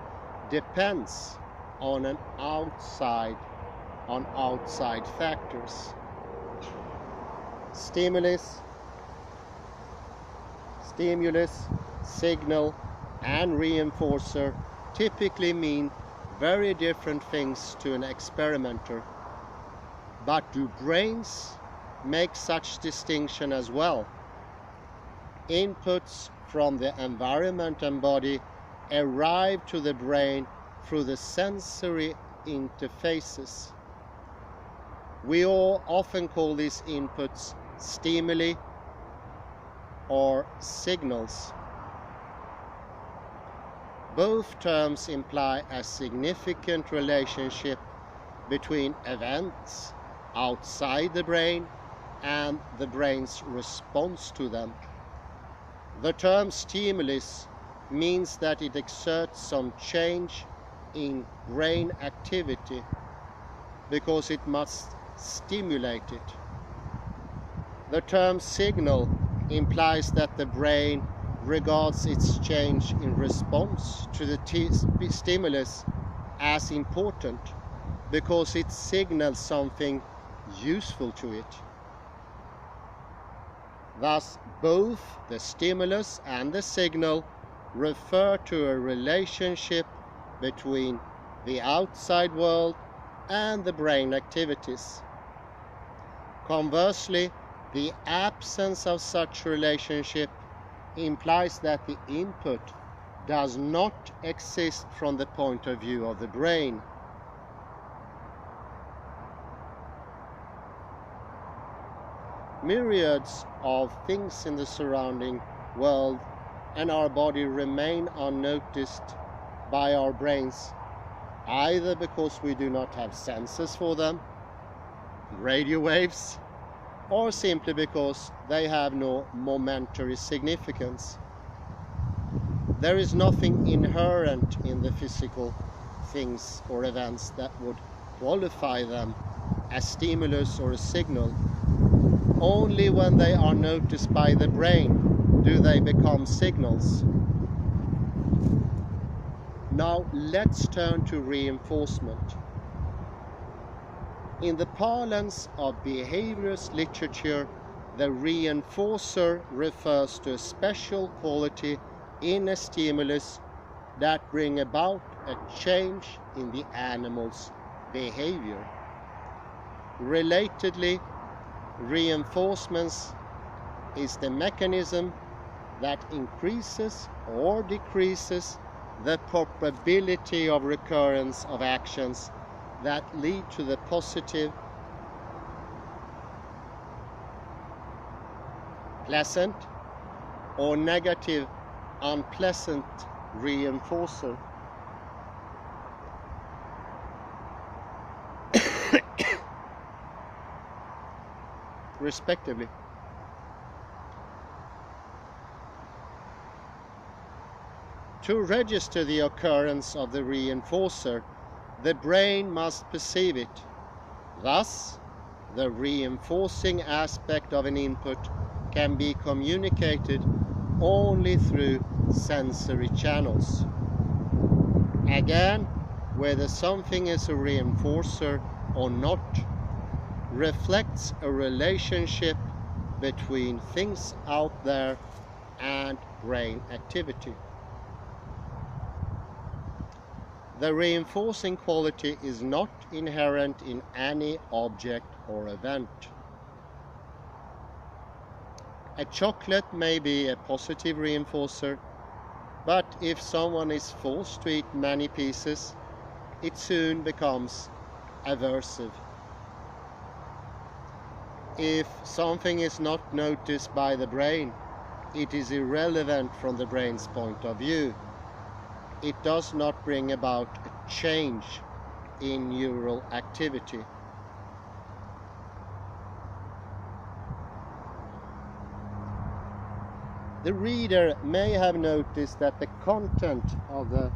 depends on outside factors. Stimulus, signal, and reinforcer typically mean very different things to an experimenter. But do brains make such distinction as well? Inputs from the environment and body arrive to the brain through the sensory interfaces. We all often call these inputs stimuli or signals. Both terms imply a significant relationship between events outside the brain and the brain's response to them. The term stimulus means that it exerts some change in brain activity because it must stimulate it. The term signal implies that the brain regards its change in response to the stimulus as important because it signals something useful to it. Thus, both the stimulus and the signal refer to a relationship between the outside world and the brain activities. Conversely, the absence of such relationship implies that the input does not exist from the point of view of the brain. Myriads of things in the surrounding world and our body remain unnoticed by our brains, either because we do not have senses for them, radio waves, or simply because they have no momentary significance. There is nothing inherent in the physical things or events that would qualify them as stimulus or a signal. Only when they are noticed by the brain do they become signals. Now let's turn to reinforcement. In the parlance of behaviorist literature, the reinforcer refers to a special quality in a stimulus that bring about a change in the animal's behavior. Relatedly, reinforcements is the mechanism that increases or decreases the probability of recurrence of actions that lead to the positive, pleasant, or negative, unpleasant reinforcer. Respectively. To register the occurrence of the reinforcer, the brain must perceive it. Thus, the reinforcing aspect of an input can be communicated only through sensory channels. Again, whether something is a reinforcer or not reflects a relationship between things out there and brain activity. The reinforcing quality is not inherent in any object or event. A chocolate may be a positive reinforcer, but if someone is forced to eat many pieces, it soon becomes aversive. If something is not noticed by the brain, it is irrelevant from the brain's point of view. It does not bring about a change in neural activity. The reader may have noticed that the content of the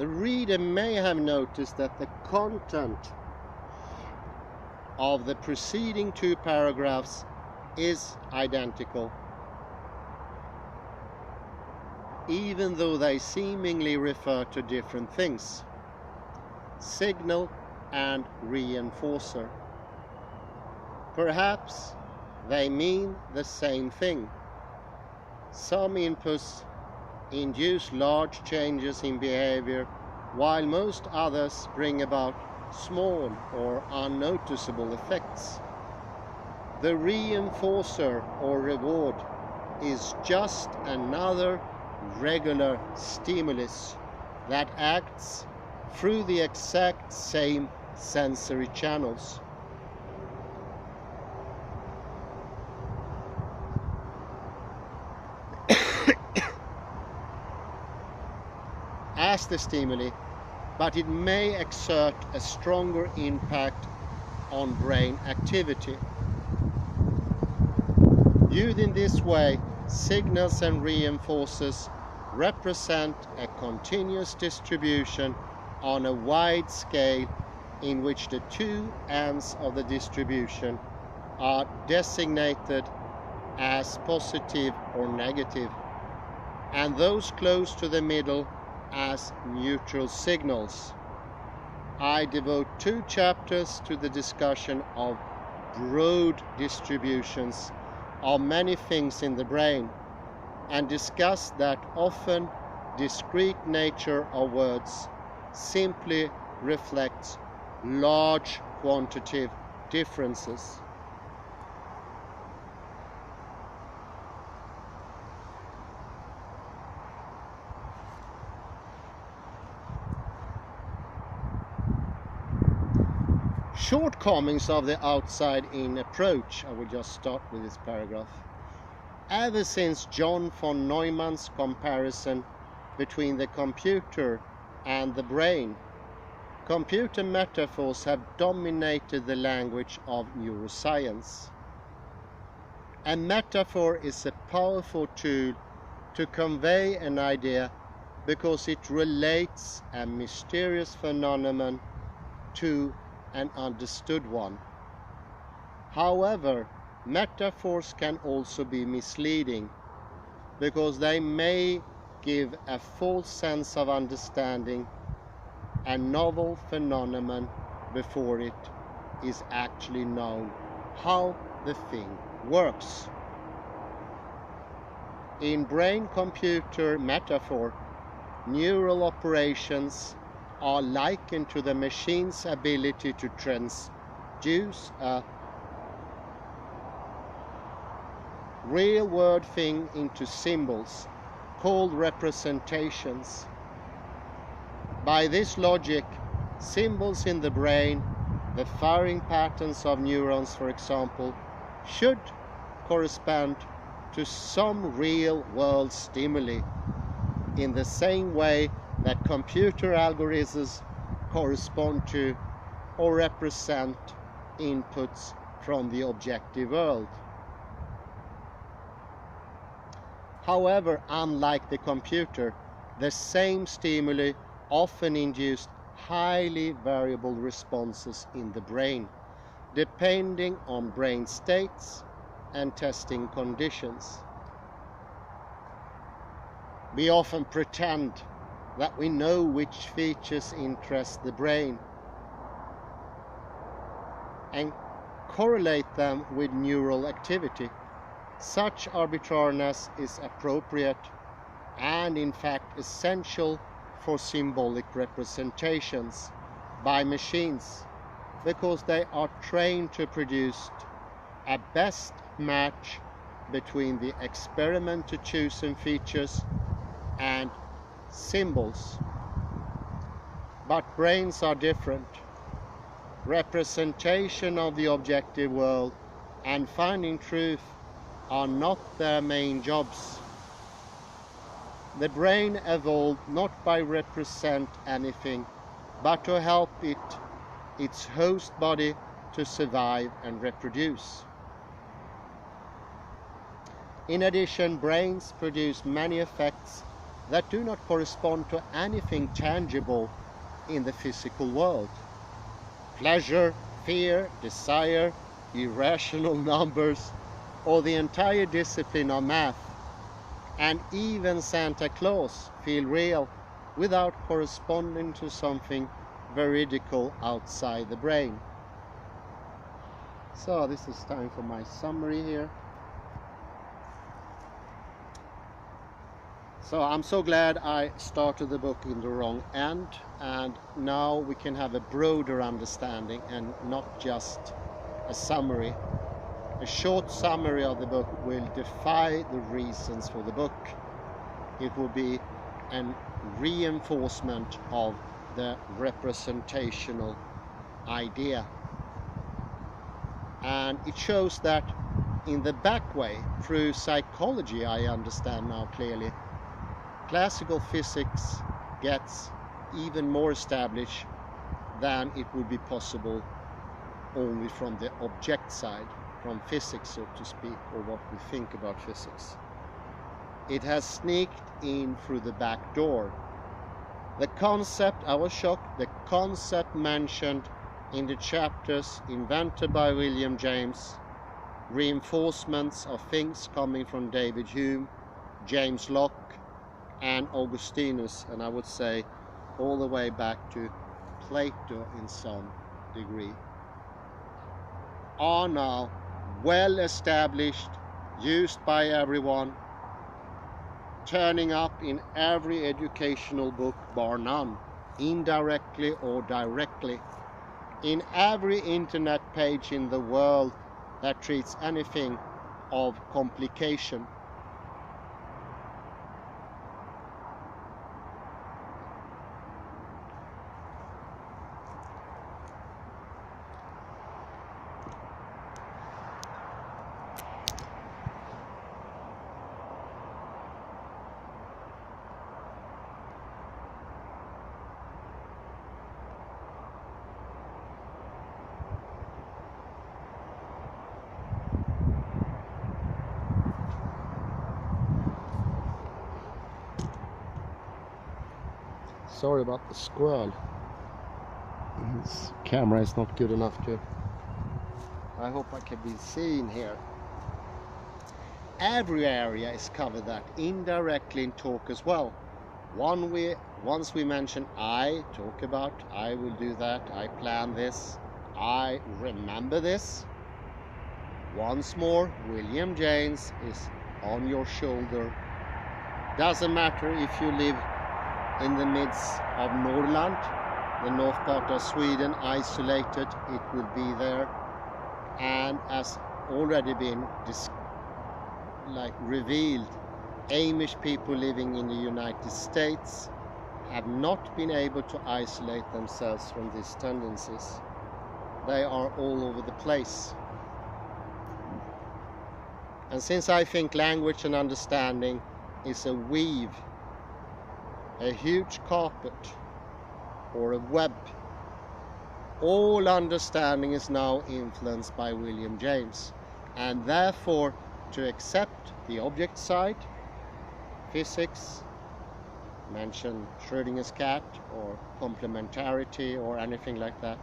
reader may have noticed that the content of the preceding two paragraphs is identical, even though they seemingly refer to different things: signal and reinforcer. Perhaps they mean the same thing. Some inputs induce large changes in behavior, while most others bring about small or unnoticeable effects. The reinforcer or reward is just another regular stimulus that acts through the exact same sensory channels. As the stimuli, but it may exert a stronger impact on brain activity. Viewed in this way, signals and reinforcers represent a continuous distribution on a wide scale in which the two ends of the distribution are designated as positive or negative, and those close to the middle as neutral signals. I devote 2 chapters to the discussion of broad distributions of many things in the brain, and discuss that often discrete nature of words simply reflects large quantitative differences. Shortcomings of the outside-in approach. I will just start with this paragraph. Ever since John von Neumann's comparison between the computer and the brain, computer metaphors have dominated the language of neuroscience. A metaphor is a powerful tool to convey an idea because it relates a mysterious phenomenon to an understood one. However, metaphors can also be misleading because they may give a false sense of understanding a novel phenomenon before it is actually known how the thing works. In brain-computer metaphor, neural operations are likened to the machine's ability to transduce a real-world thing into symbols called representations. By this logic, symbols in the brain, the firing patterns of neurons, for example, should correspond to some real-world stimuli in the same way that computer algorithms correspond to or represent inputs from the objective world. However, unlike the computer, the same stimuli often induce highly variable responses in the brain, depending on brain states and testing conditions. We often pretend that we know which features interest the brain and correlate them with neural activity. Such arbitrariness is appropriate and in fact essential for symbolic representations by machines, because they are trained to produce a best match between the experimented chosen features and symbols. But brains are different. Representation of the objective world and finding truth are not their main jobs. The brain evolved not by represent anything, but to help its host body to survive and reproduce. In addition, brains produce many effects that do not correspond to anything tangible in the physical world. Pleasure, fear, desire, irrational numbers, or the entire discipline of math, and even Santa Claus feel real without corresponding to something veridical outside the brain. So this is time for my summary here. So I'm so glad I started the book in the wrong end, and now we can have a broader understanding and not just a summary. A short summary of the book will defy the reasons for the book. It will be a reinforcement of the representational idea. And it shows that in the back way, through psychology, I understand now clearly, classical physics gets even more established than it would be possible only from the object side, from physics, so to speak, or what we think about physics. It has sneaked in through the back door. The concept, I was shocked, the concept mentioned in the chapters invented by William James, reinforcements of things coming from David Hume, James Locke, and Augustinus, and I would say all the way back to Plato in some degree, are now well established, used by everyone, turning up in every educational book bar none, indirectly or directly, in every internet page in the world that treats anything of complication. Sorry about the squirrel. This camera is not good enough to... I hope I can be seen here. Every area is covered that indirectly in talk as well. Once we mention I, talk about I will do that, I plan this, I remember this. Once more, William James is on your shoulder. Doesn't matter if you live in the midst of Norrland, the north part of Sweden, isolated, it will be there. And as already been revealed, Amish people living in the United States have not been able to isolate themselves from these tendencies. They are all over the place. And since I think language and understanding is a weave, a huge carpet, or a web, all understanding is now influenced by William James, and therefore to accept the object side physics, mention Schrödinger's cat or complementarity or anything like that,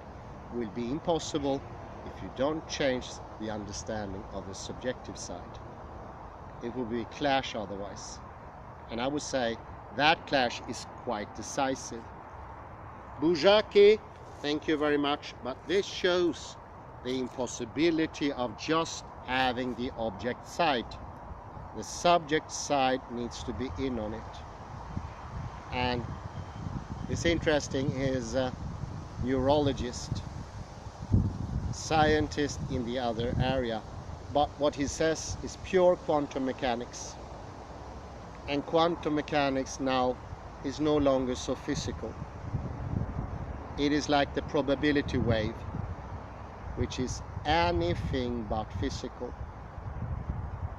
will be impossible if you don't change the understanding of the subjective side. It will be a clash otherwise. And I would say that clash is quite decisive. Buzsaki, thank you very much, but this shows the impossibility of just having the object side. The subject side needs to be in on it. And it's interesting, is a neurologist, scientist in the other area, but what he says is pure quantum mechanics. And quantum mechanics now is no longer so physical. It is like the probability wave, which is anything but physical.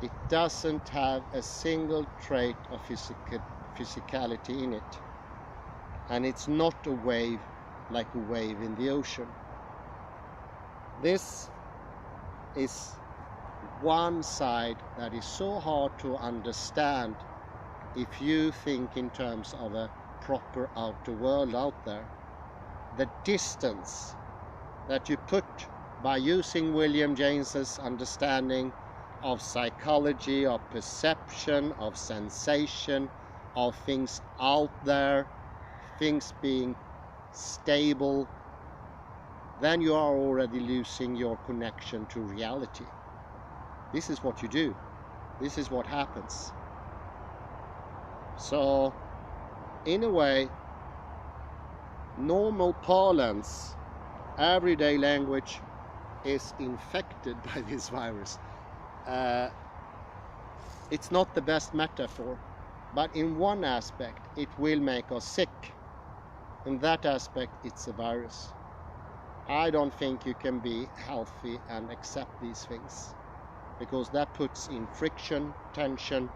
It doesn't have a single trait of physicality in it. And it's not a wave like a wave in the ocean. This is one side that is so hard to understand if you think in terms of a proper outer world out there. The distance that you put by using William James's understanding of psychology, of perception, of sensation, of things out there, things being stable, then you are already losing your connection to reality. This is what you do. This is what happens. So, in a way, normal parlance, everyday language, is infected by this virus. It's not the best metaphor, but in one aspect it will make us sick. In that aspect it's a virus. I don't think you can be healthy and accept these things, because that puts in friction, tension.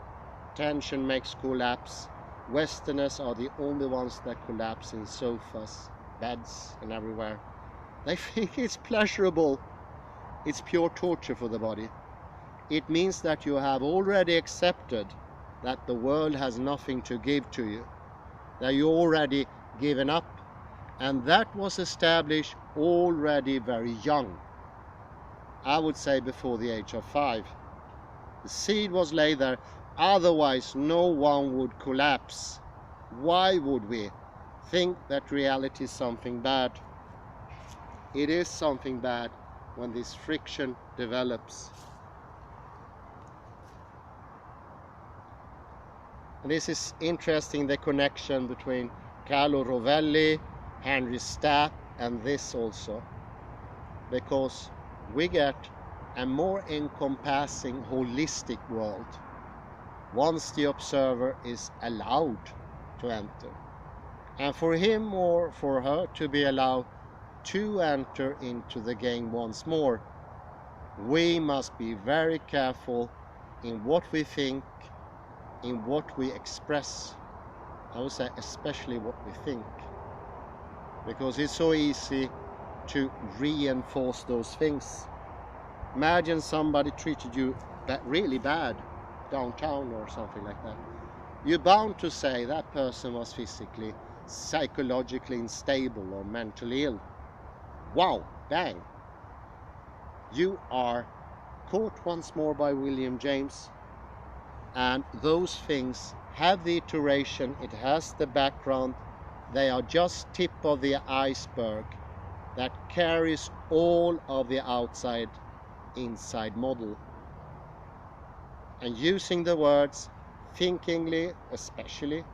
Tension makes collapse. Westerners are the only ones that collapse in sofas, beds and everywhere. They think it's pleasurable. It's pure torture for the body. It means that you have already accepted that the world has nothing to give to you, that you already given up, and that was established already very young. I would say before the age of 5. The seed was laid there, otherwise no one would collapse. Why would we think that reality is something bad? It is something bad when this friction develops. And this is interesting, the connection between Carlo Rovelli, Henry Stapp, and this also, because we get a more encompassing, holistic world once the observer is allowed to enter. And for him or for her to be allowed to enter into the game once more, we must be very careful in what we think, in what we express. I would say especially what we think, because it's so easy to reinforce those things. Imagine somebody treated you really bad downtown or something like that. You're bound to say that person was physically, psychologically unstable or mentally ill. Wow, bang. You are caught once more by William James, and those things have the iteration, it has the background, they are just tip of the iceberg that carries all of the outside inside model. And using the words thinkingly especially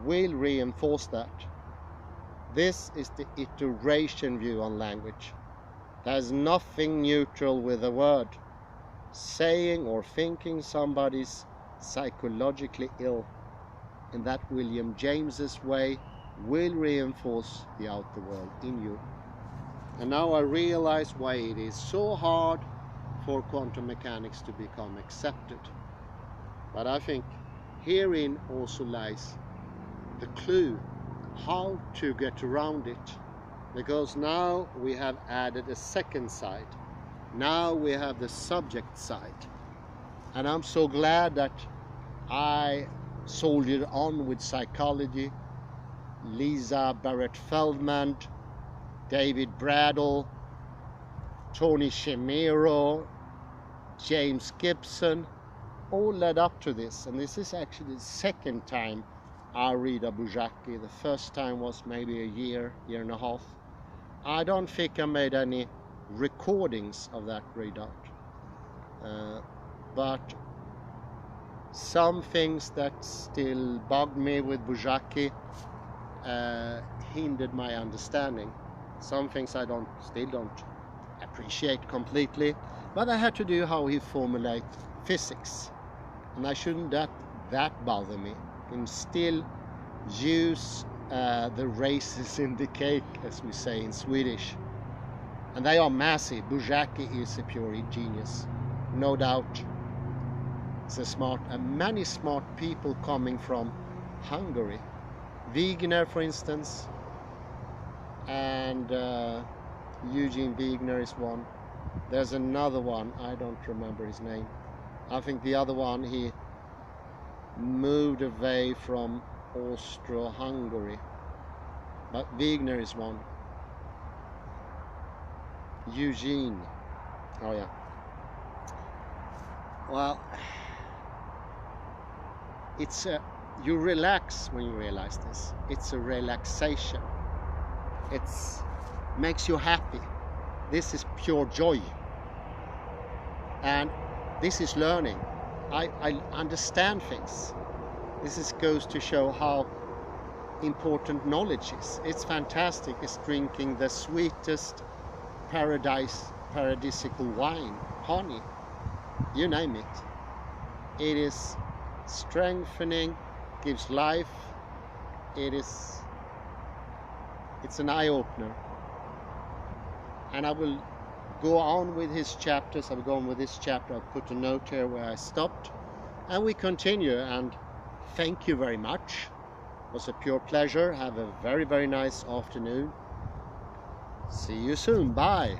will reinforce that. This is the iteration view on language. There's nothing neutral with a word. Saying or thinking somebody's psychologically ill in that William James's way will reinforce the outer world in you. And now I realize why it is so hard for quantum mechanics to become accepted. But I think herein also lies the clue how to get around it, because now we have added a second side. Now we have the subject side, and I'm so glad that I soldiered on with psychology. Lisa Barrett-Feldman, David Bradel, Tony Chimero, James Gibson, all led up to this. And this is actually the second time I read a Buzsaki. The first time was maybe a year and a half. I don't think I made any recordings of that readout. But some things that still bugged me with Buzsaki hindered my understanding. Some things I still don't appreciate completely, but I had to do how he formulates physics, and I shouldn't that bother me. I can still use the races in the cake, as we say in Swedish, and they are massive. Buzsaki is a pure genius, no doubt. It's many smart people coming from Hungary. Wegener, for instance, and Eugene Wegener is one. There's another one, I don't remember his name. I think the other one, he moved away from Austro-Hungary, but Wegener is one. Eugene, oh yeah. Well, you relax when you realize this. It's a relaxation. It makes you happy. This is pure joy. And this is learning. I understand things. This goes to show how important knowledge is. It's fantastic. It's drinking the sweetest paradisical wine, honey, you name it. It is strengthening, gives life. It's an eye-opener. And I will go on with his chapters. I'll go on with this chapter. I'll put a note here where I stopped, and we continue. And thank you very much. It was a pure pleasure. Have a very, very nice afternoon. See you soon. Bye.